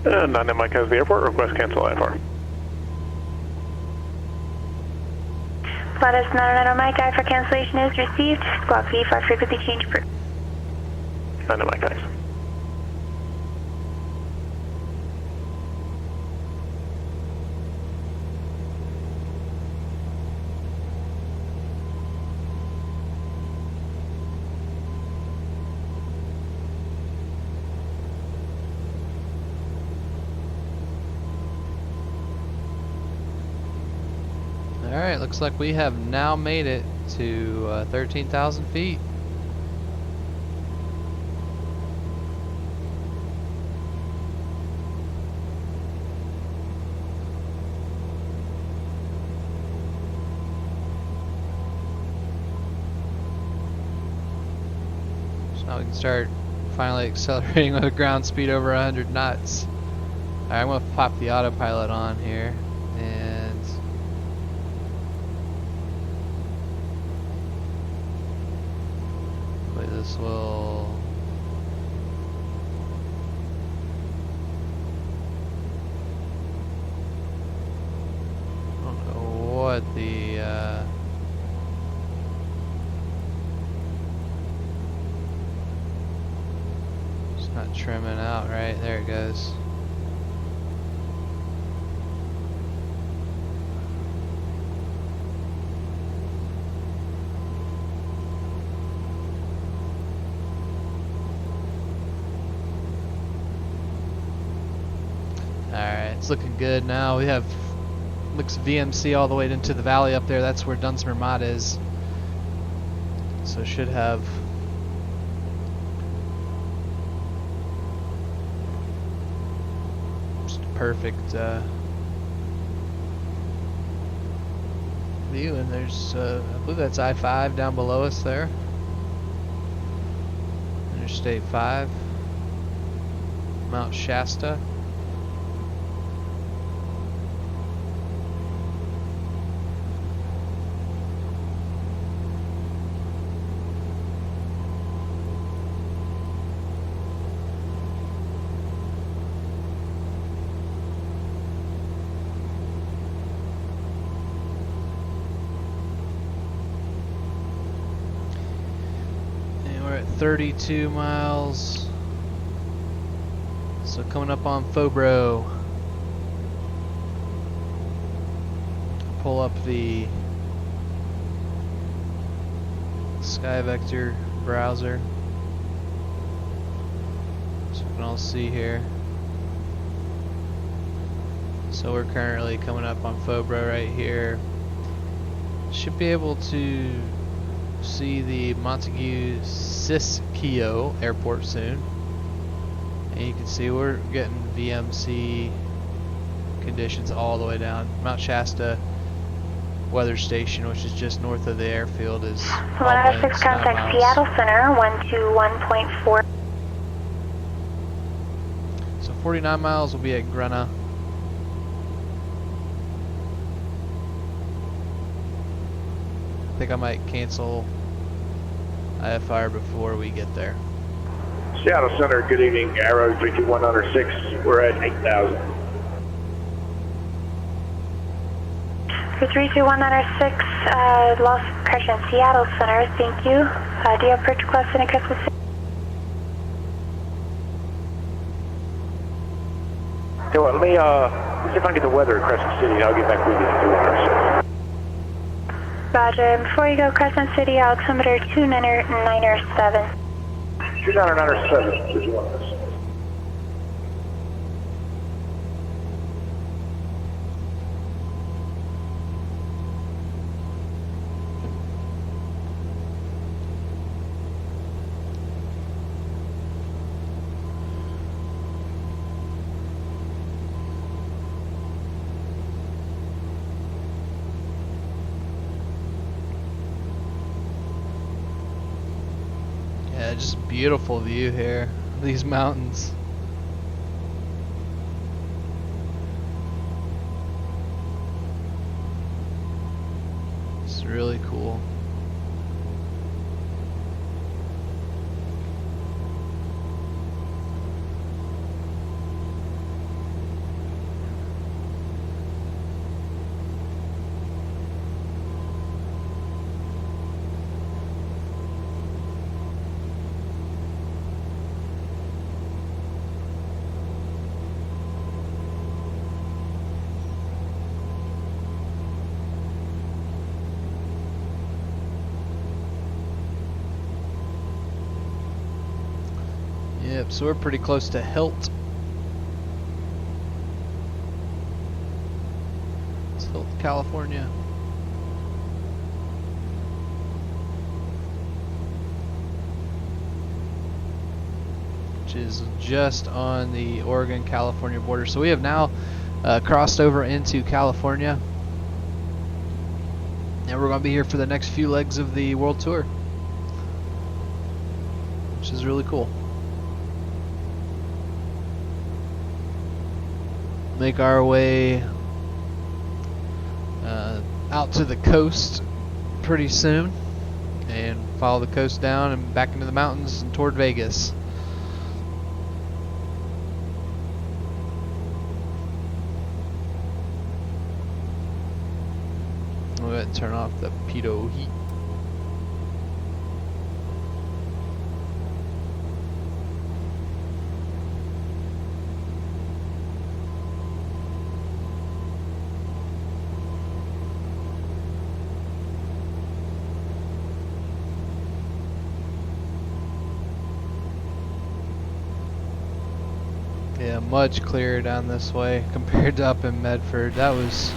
Nine Mike has the airport. Request cancel IFR. Flatus 99 Mike, I for cancellation is received. Squawk V5 frequency change approved. 9 Mike, thanks. Alright, looks like we have now made it to 13,000 feet. So now we can start finally accelerating with a ground speed over 100 knots. Alright, I'm going to pop the autopilot on here. And this will I don't know what the it's not trimming out right. There it goes. it's looking good now. We have looks VMC all the way into the valley up there. That's where Dunsmuir Mott is. So should have just a perfect view. And there's I believe that's I-5 down below us there. Interstate 5, Mount Shasta. And we're at 32 miles. So coming up on Fobro. Pull up the Sky Vector browser so we can all see here. So we're currently coming up on Fobro right here. Should be able to see the Montague Siskiyou airport soon. And you can see we're getting VMC conditions all the way down. Mount Shasta weather station, which is just north of the airfield, is 106 contact Seattle Center, 121.4. So 49 miles will be at Grena. I think I might cancel IFR before we get there. Seattle Center, good evening. Arrow 32106. We're at 8,000. For 32106, Lost Crescent, Seattle Center, thank you. Do you have approach request in Christmas City? Hey, well, let me see if I can get the weather at Crescent City, and I'll get back with you at 206. Roger. Before you go, Crescent City, altimeter 297. 297 is one of us. Yeah, just beautiful view here. These mountains. It's really cool. Yep, so we're pretty close to Hilt. It's Hilt, California. Which is just on the Oregon-California border. So we have now crossed over into California. And we're going to be here for the next few legs of the World Tour. Which is really cool. Make our way out to the coast pretty soon and follow the coast down and back into the mountains and toward Vegas. I'll go ahead and turn off the pitot heat. Yeah, much clearer down this way compared to up in Medford. That was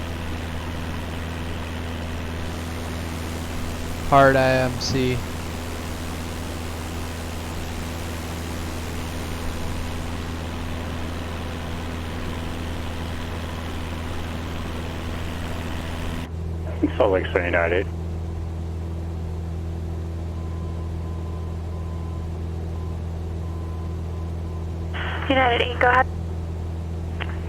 hard IMC. Salt Lake City United 8. United 8, go ahead.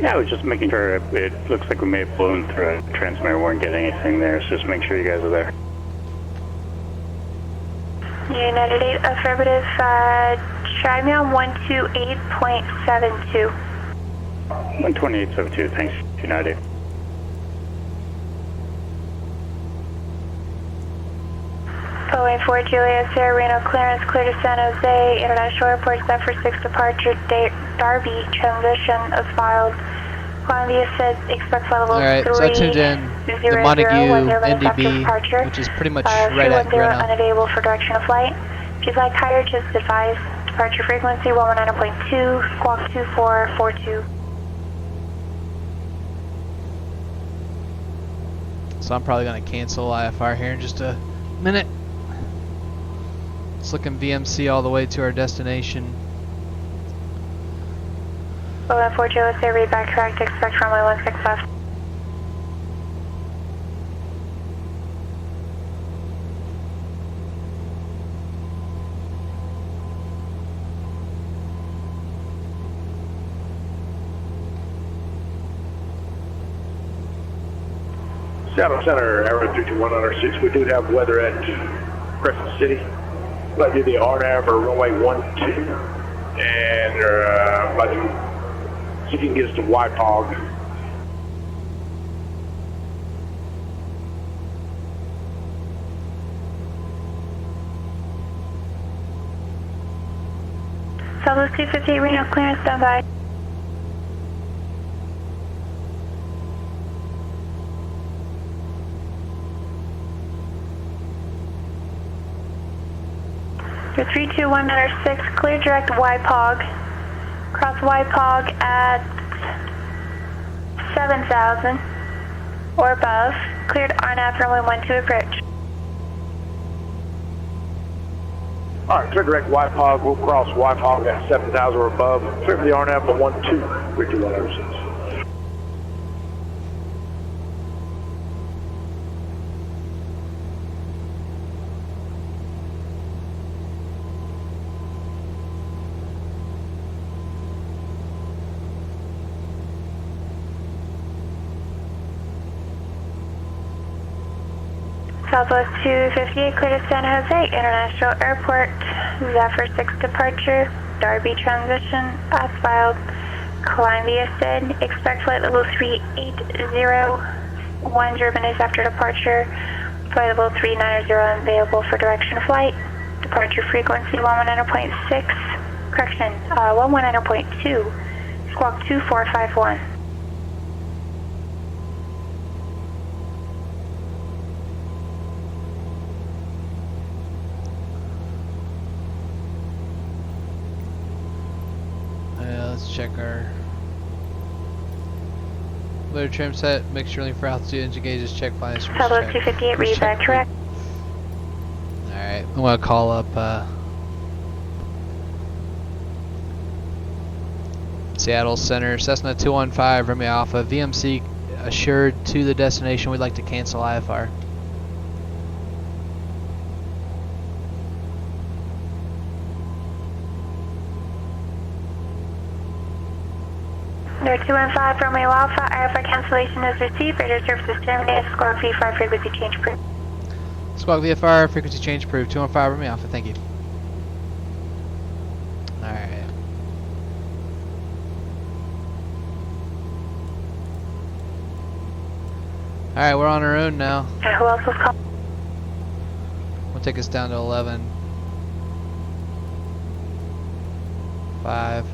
Yeah, I was just making sure it looks like we may have blown through a transmitter. We weren't getting anything there, so just make sure you guys are there. United 8, affirmative. Try me on 128.72. 128.72, thanks, United 8. Boeing 4 Juliet, Sierra Reno, clearance clear to San Jose International Airport, Zephyr 6 departure, Darby transition as filed. Columbia said expect flight level 3. Alright, so I tuned in the Montague NDB, which is pretty much right at Greno. Unavailable for direction of flight. If you'd like higher, just advise departure frequency 119.2, squawk 2442. So I'm probably going to cancel IFR here in just a minute. It's looking VMC all the way to our destination. Boeing 4 Juliet, read back correct, expect runway 16 left. Seattle Center, Arrow 321 on our 6. We do have weather at Crescent City. Let's do the RNAV or runway 12. And let's see if you can get us to YPOG. Southwest 258 Reno, clearance, stand by. Your 32196, clear direct YPOG. Cross YPOG at 7,000 or above. Cleared RNAV runway 12 approach. Alright, clear direct YPOG. We'll cross YPOG at 7,000 or above. Clear for the RNAV for 12, 32106. Southwest 258, clear to San Jose International Airport, Zephyr 6 departure, Darby transition, as filed. Columbia said, expect flight level 380, 10 minutes after departure, flight level 390 available for direction of flight, departure frequency 119.6, correction, 119.2, squawk 2451. Let's check our loader trim set, make sure only for altitude, engine gauges, check flights. Southwest 258, read back correct. Alright, I'm going to call up Seattle Center, Cessna 215, Romeo Alpha, VMC assured to the destination. We'd like to cancel IFR. Number 215, Romeo Alpha, IFR cancellation is received, radar services terminated, squawk VFR frequency change approved. Squawk VFR frequency change approved, 215 Romeo Alpha, thank you. Alright. Alright, we're on our own now. And who else was calling? We'll take us down to 11. 5.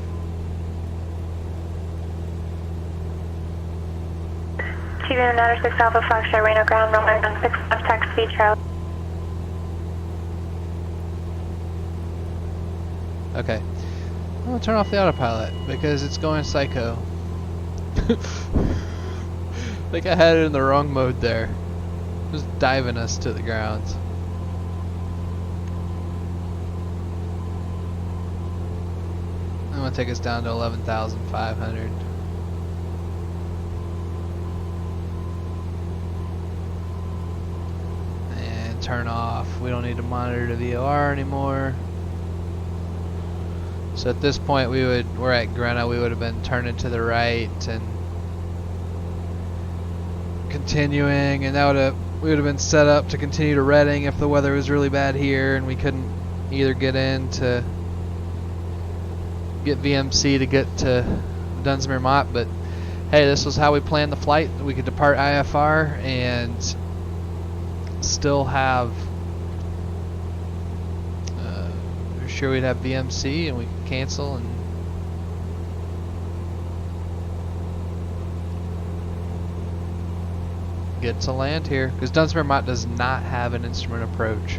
TV 96 Alpha Foxtrot, Reno ground, runway 16 left, taxi Charlie. Okay. I'm gonna turn off the autopilot because it's going psycho. I think I had it in the wrong mode there. Just diving us to the ground. I'm gonna take us down to 11,500. And turn off. We don't need to monitor the VOR anymore. So at this point we're at Grena, we would have been turning to the right and continuing, and we would have been set up to continue to Reading if the weather was really bad here and we couldn't either get in to get VMC to get to Dunsmuir Mott. But hey, this was how we planned the flight. We could depart IFR and still have we're sure we'd have VMC and we could cancel and get to land here, because Dunsmuir Mott does not have an instrument approach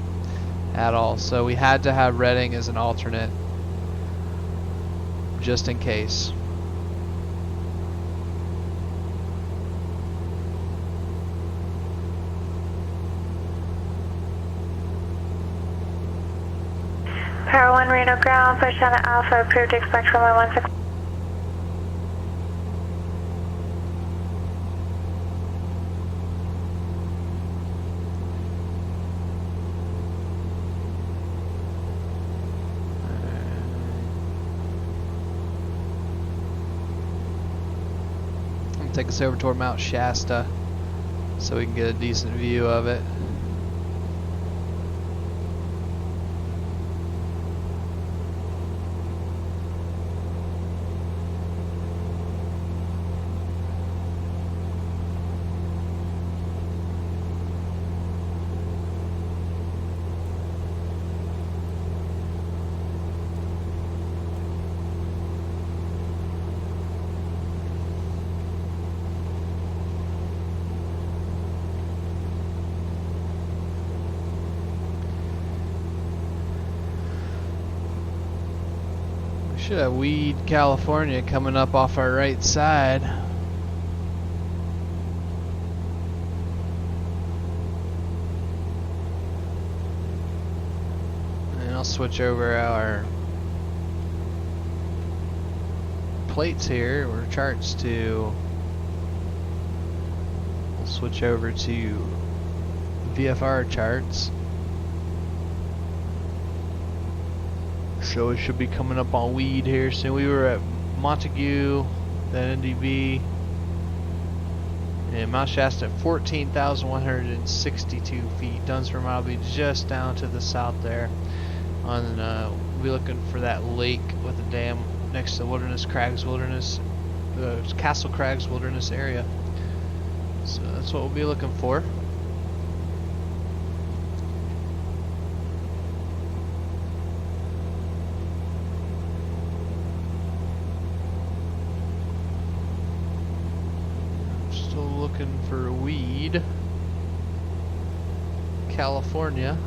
at all, so we had to have Reading as an alternate just in case. Power 1 Reno ground, push down to Alpha, approved to expect runway 16. Take us over toward Mount Shasta so we can get a decent view of it. Should have Weed, California coming up off our right side. And I'll switch over our plates here, or charts to, we'll switch over to VFR charts. So it should be coming up on Weed here soon. We were at Montague, then NDB, and Mount Shasta at 14,162 feet. Dunsmuir will be just down to the south there. We'll be looking for that lake with a dam next to Wilderness Crags Wilderness, Castle Crags Wilderness area. So that's what we'll be looking for. Looking for Weed, California.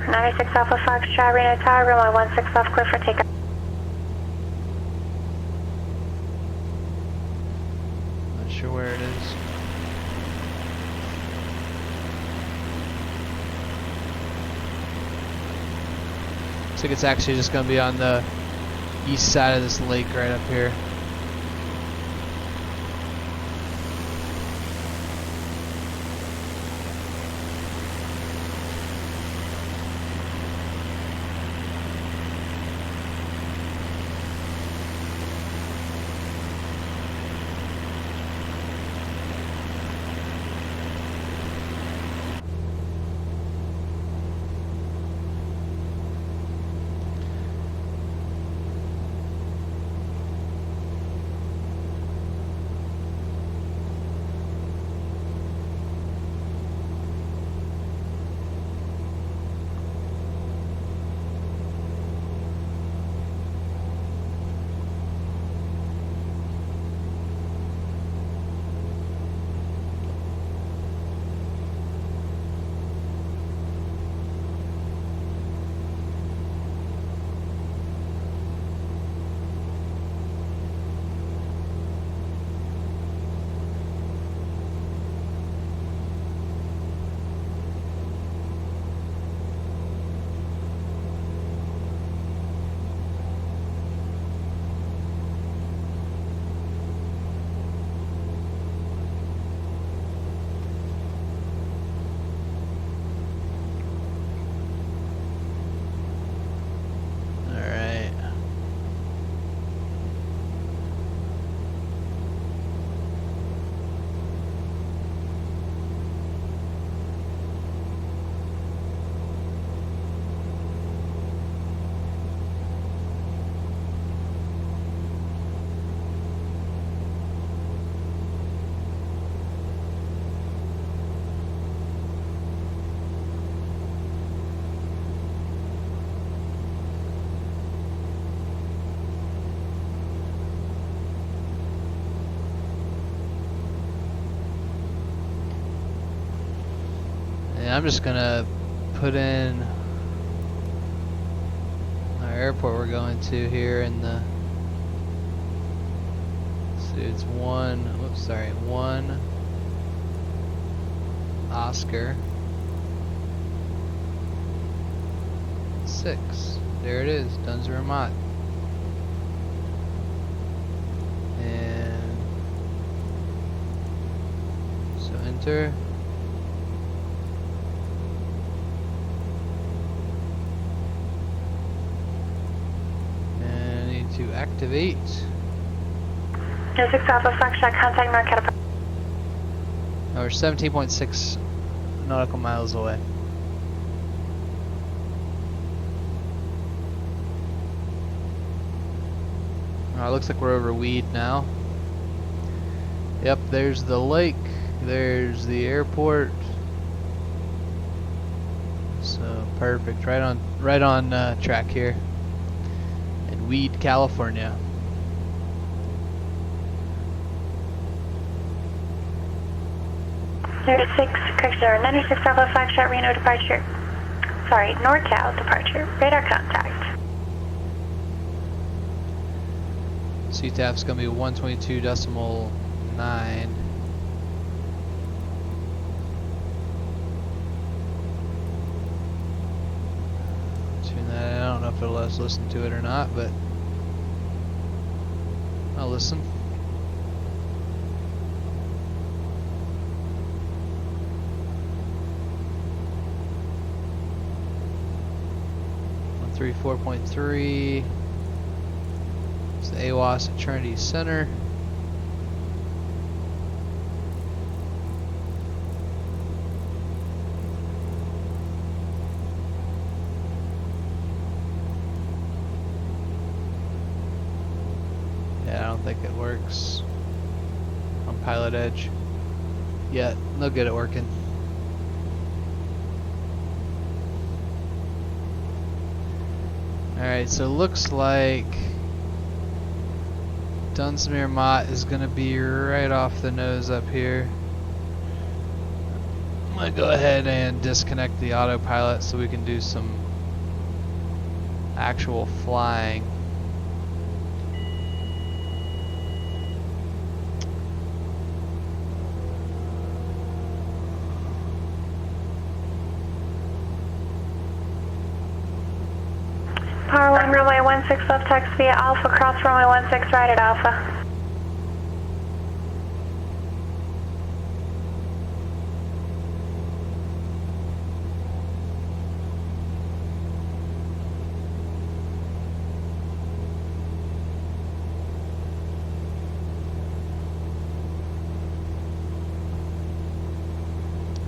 '96 Alpha Foxtrot, Reno Tower, runway 16 off, clear for takeoff. Not sure where it is. Looks like it's actually just going to be on the east side of this lake right up here. And I'm just gonna put in our airport we're going to here in the, let's see, it's one Oscar 6. There it is, Dunsmuir Mott. And so enter. And I need to activate. 6 Alpha Foxtrot, contact North Catapult. Oh, we're 17.6 nautical miles away. It looks like we're over Weed now. Yep, there's the lake. There's the airport. So perfect, right on track here in Weed, California. There's 6, correction, 96 Alpha Foxtrot, Reno departure. Sorry, NorCal departure. Radar contact. CTAF's gonna be 122.9. Tune that in. I don't know if it'll let us listen to it or not, but I'll listen. Three 4.3. It's the AWAS at Trinity Center. Yeah, I don't think it works on PilotEdge yet. They'll get it working. Alright, so it looks like Dunsmuir Mott is going to be right off the nose up here. I'm going to go ahead and disconnect the autopilot so we can do some actual flying. Power 1, runway 16 left taxi via Alpha, cross runway 16 right at Alpha.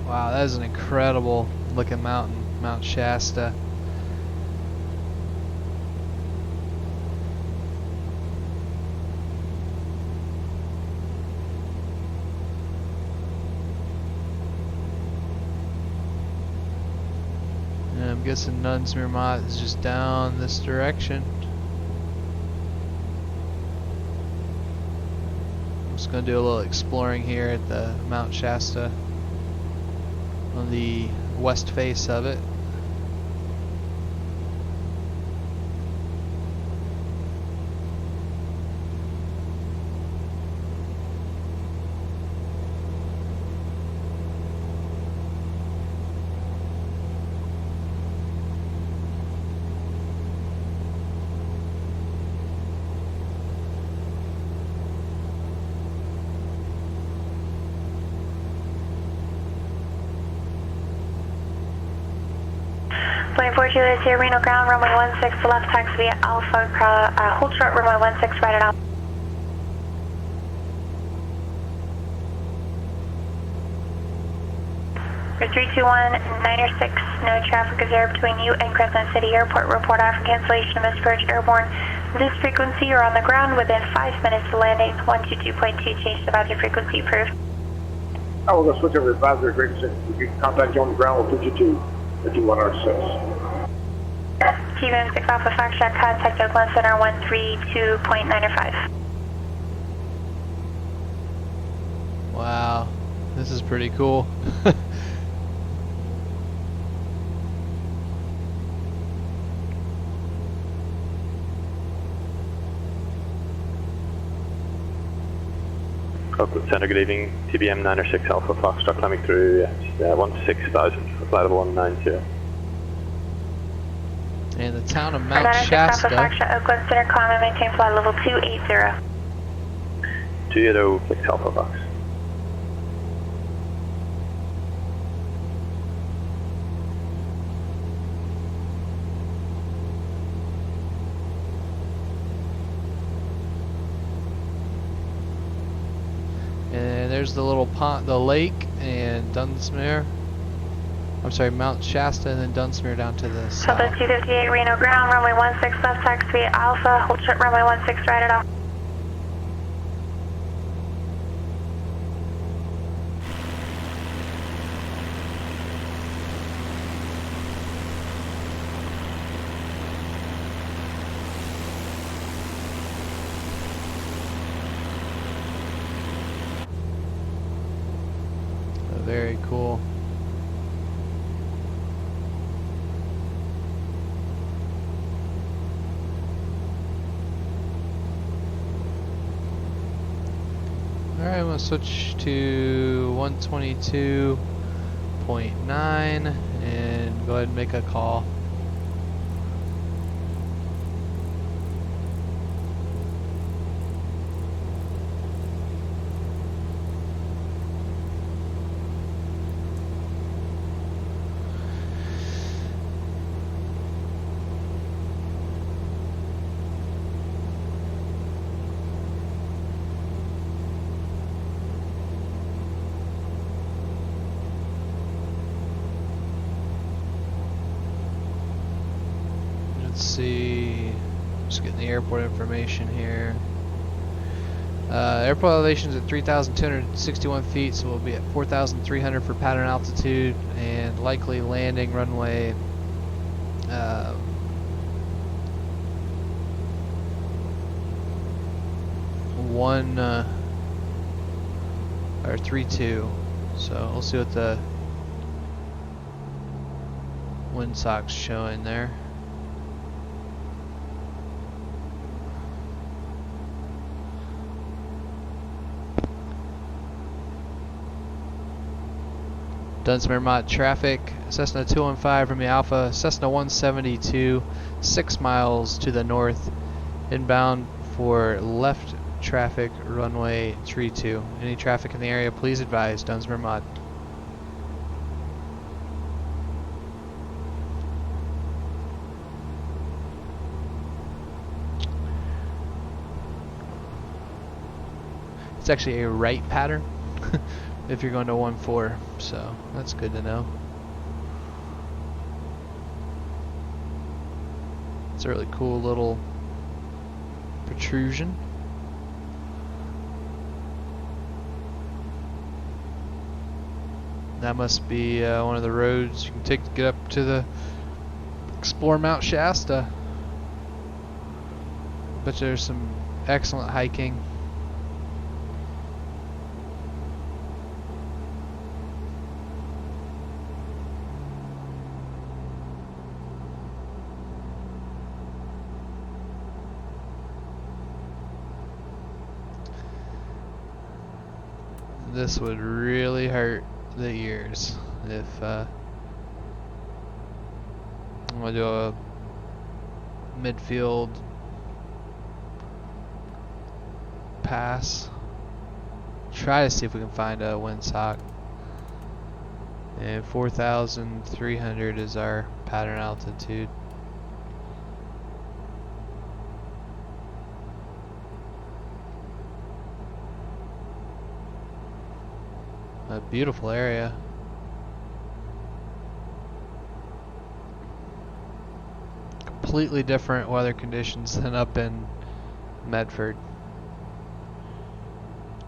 Wow, that is an incredible looking mountain, Mount Shasta. I'm guessing Dunsmuir Mott is just down this direction. I'm just going to do a little exploring here at the Mount Shasta on the west face of it. Plane 42 is here, Reno ground, runway 16 left taxi via Alpha, hold short, runway 16 right at Alpha. For 321-906, no traffic observed between you and Crescent City Airport. Report off for cancellation of Medford Airborne. This frequency, you're on the ground within 5 minutes of landing. 122.2, change the advisory frequency approved. I will go switch over to advisory frequency. You can contact you on the ground, we'll put you to 5106. QM 6 Alpha Foxtrot, contact Oakland Center 132.905. Wow, this is pretty cool. Oakland Center, good evening. TBM 906 Alpha Foxtrot climbing through 16,000 for flight level 190. And the town of Mount Shasta. Alpha Foxtrot, Oakland Center, climb and maintain flight level 280. 280, fix Alpha Fox. And there's the little pond, the lake, and Dunsmuir. I'm sorry, Mount Shasta, and then Dunsmuir down to the south. Southwest 258 Reno ground, runway 16 left, taxi Alpha, hold short runway 16 right at off. Very cool. Alright, I'm going to switch to 122.9 and go ahead and make a call. Let's see, just getting the airport information here. Airport elevation is at 3,261 feet, so we'll be at 4,300 for pattern altitude, and likely landing runway 32. So we'll see what the windsock's showing there. Dunsmuir Mott traffic, Cessna 215 from the Alpha, Cessna 172, 6 miles to the north, inbound for left traffic, runway 32. Any traffic in the area, please advise. Dunsmuir Mott. It's actually a right pattern. If you're going to 1-4, so that's good to know. It's a really cool little protrusion. That must be one of the roads you can take to get up to the explore Mount Shasta. But there's some excellent hiking. This would really hurt the ears if I'm gonna do a midfield pass. Try to see if we can find a windsock. And 4,300 is our pattern altitude. A beautiful area. Completely different weather conditions than up in Medford.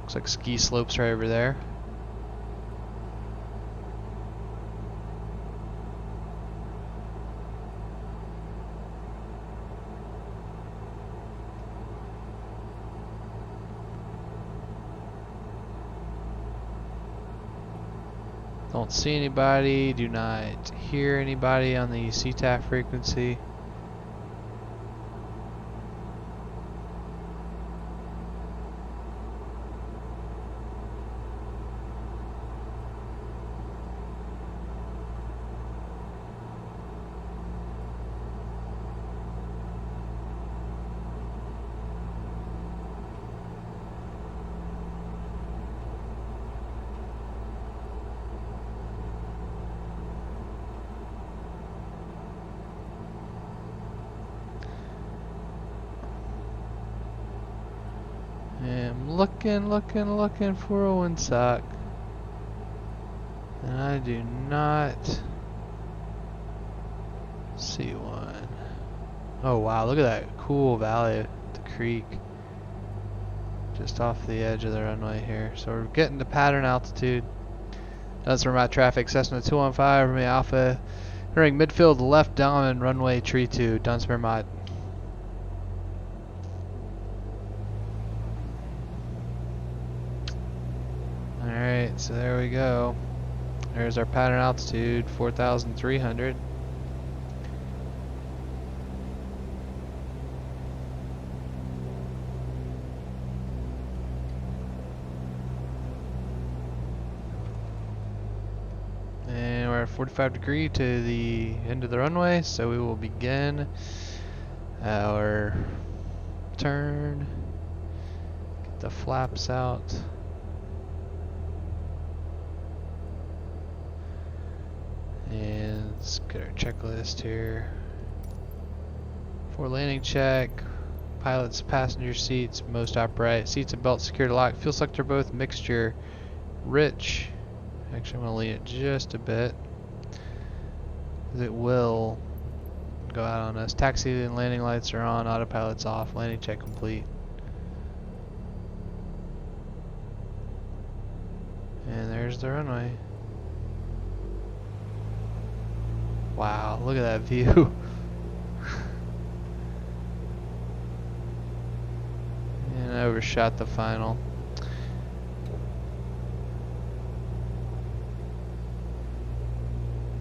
Looks like ski slopes right over there. Don't see anybody, do not hear anybody on the CTAF frequency. And I'm looking for a windsock. And I do not see one. Oh wow, look at that cool valley of the creek. Just off the edge of the runway here. So we're getting to pattern altitude. Dunsmuir Mott traffic, Cessna 215, Romeo Alpha. Entering midfield left downwind runway tree 2, Dunsmuir Mott. Alright, so there we go. There's our pattern altitude, 4,300. And we're at 45 degree to the end of the runway, so we will begin our turn. Get the flaps out. And let's get our checklist here. For landing check, pilot's passenger seats, most upright. Seats and belts secured to lock. Fuel selector both mixture rich. Actually, I'm going to lean it just a bit, because it will go out on us. Taxi and landing lights are on, autopilot's off, landing check complete. And there's the runway. Wow, look at that view. And I overshot the final.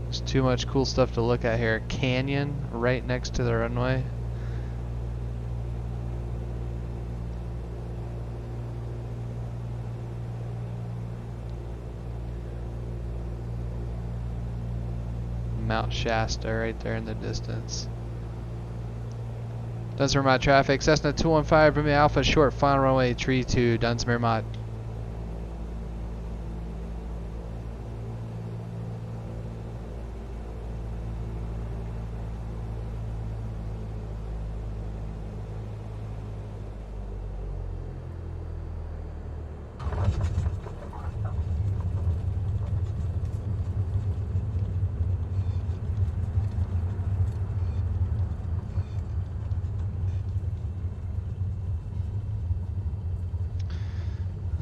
There's too much cool stuff to look at here. A canyon right next to the runway. Mount Shasta right there in the distance. Dunsmuir Mott traffic, Cessna 215, Romeo Alpha short, final runway tree 2, Dunsmuir Mott.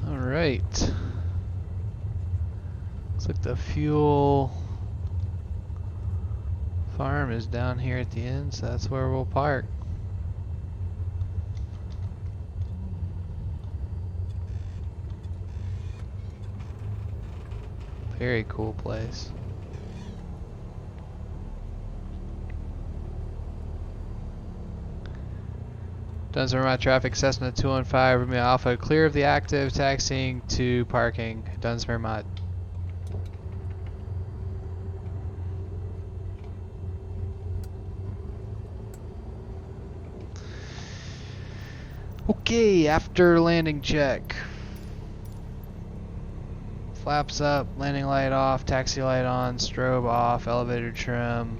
Alright. Looks like the fuel farm is down here at the end, so that's where we'll park. Very cool place. Dunsmuir Mott traffic, Cessna 215, Romeo Alpha, clear of the active, taxiing to parking, Dunsmuir Mott. Okay, after landing check. Flaps up, landing light off, taxi light on, strobe off, elevator trim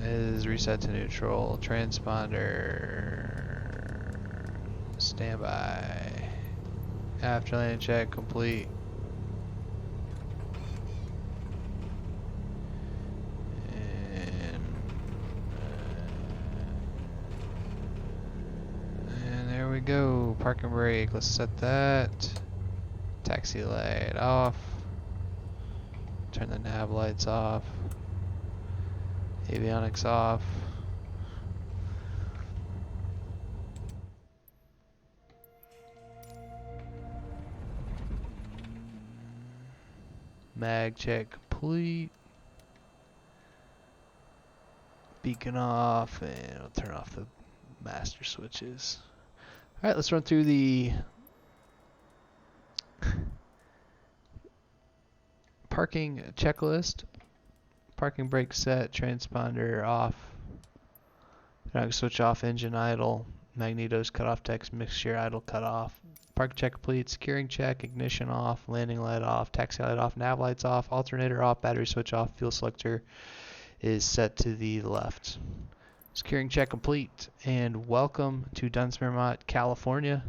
is reset to neutral, transponder standby. After landing check complete. And there we go. Parking brake. Let's set that. Taxi light off. Turn the nav lights off. Avionics off. Mag check complete. Beacon off, and we'll turn off the master switches. Alright, let's run through the parking checklist. Parking brake set, transponder off. Switch off, engine idle. Magnetos cut off, text mixture idle cut off. Park check complete, securing check, ignition off, landing light off, taxi light off, nav lights off, alternator off, battery switch off, fuel selector is set to the left. Securing check complete, and welcome to Dunsmuir, Mott, California,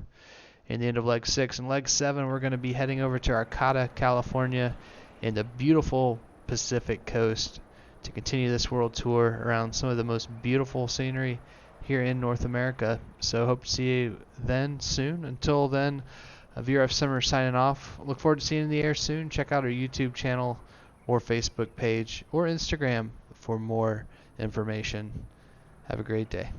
in the end of leg 6. In leg 7, we're going to be heading over to Arcata, California, in the beautiful Pacific coast to continue this world tour around some of the most beautiful scenery here in North America. So hope to see you then soon. Until then, VRF Summer signing off. Look forward to seeing you in the air soon. Check out our YouTube channel or Facebook page or Instagram for more information. Have a great day.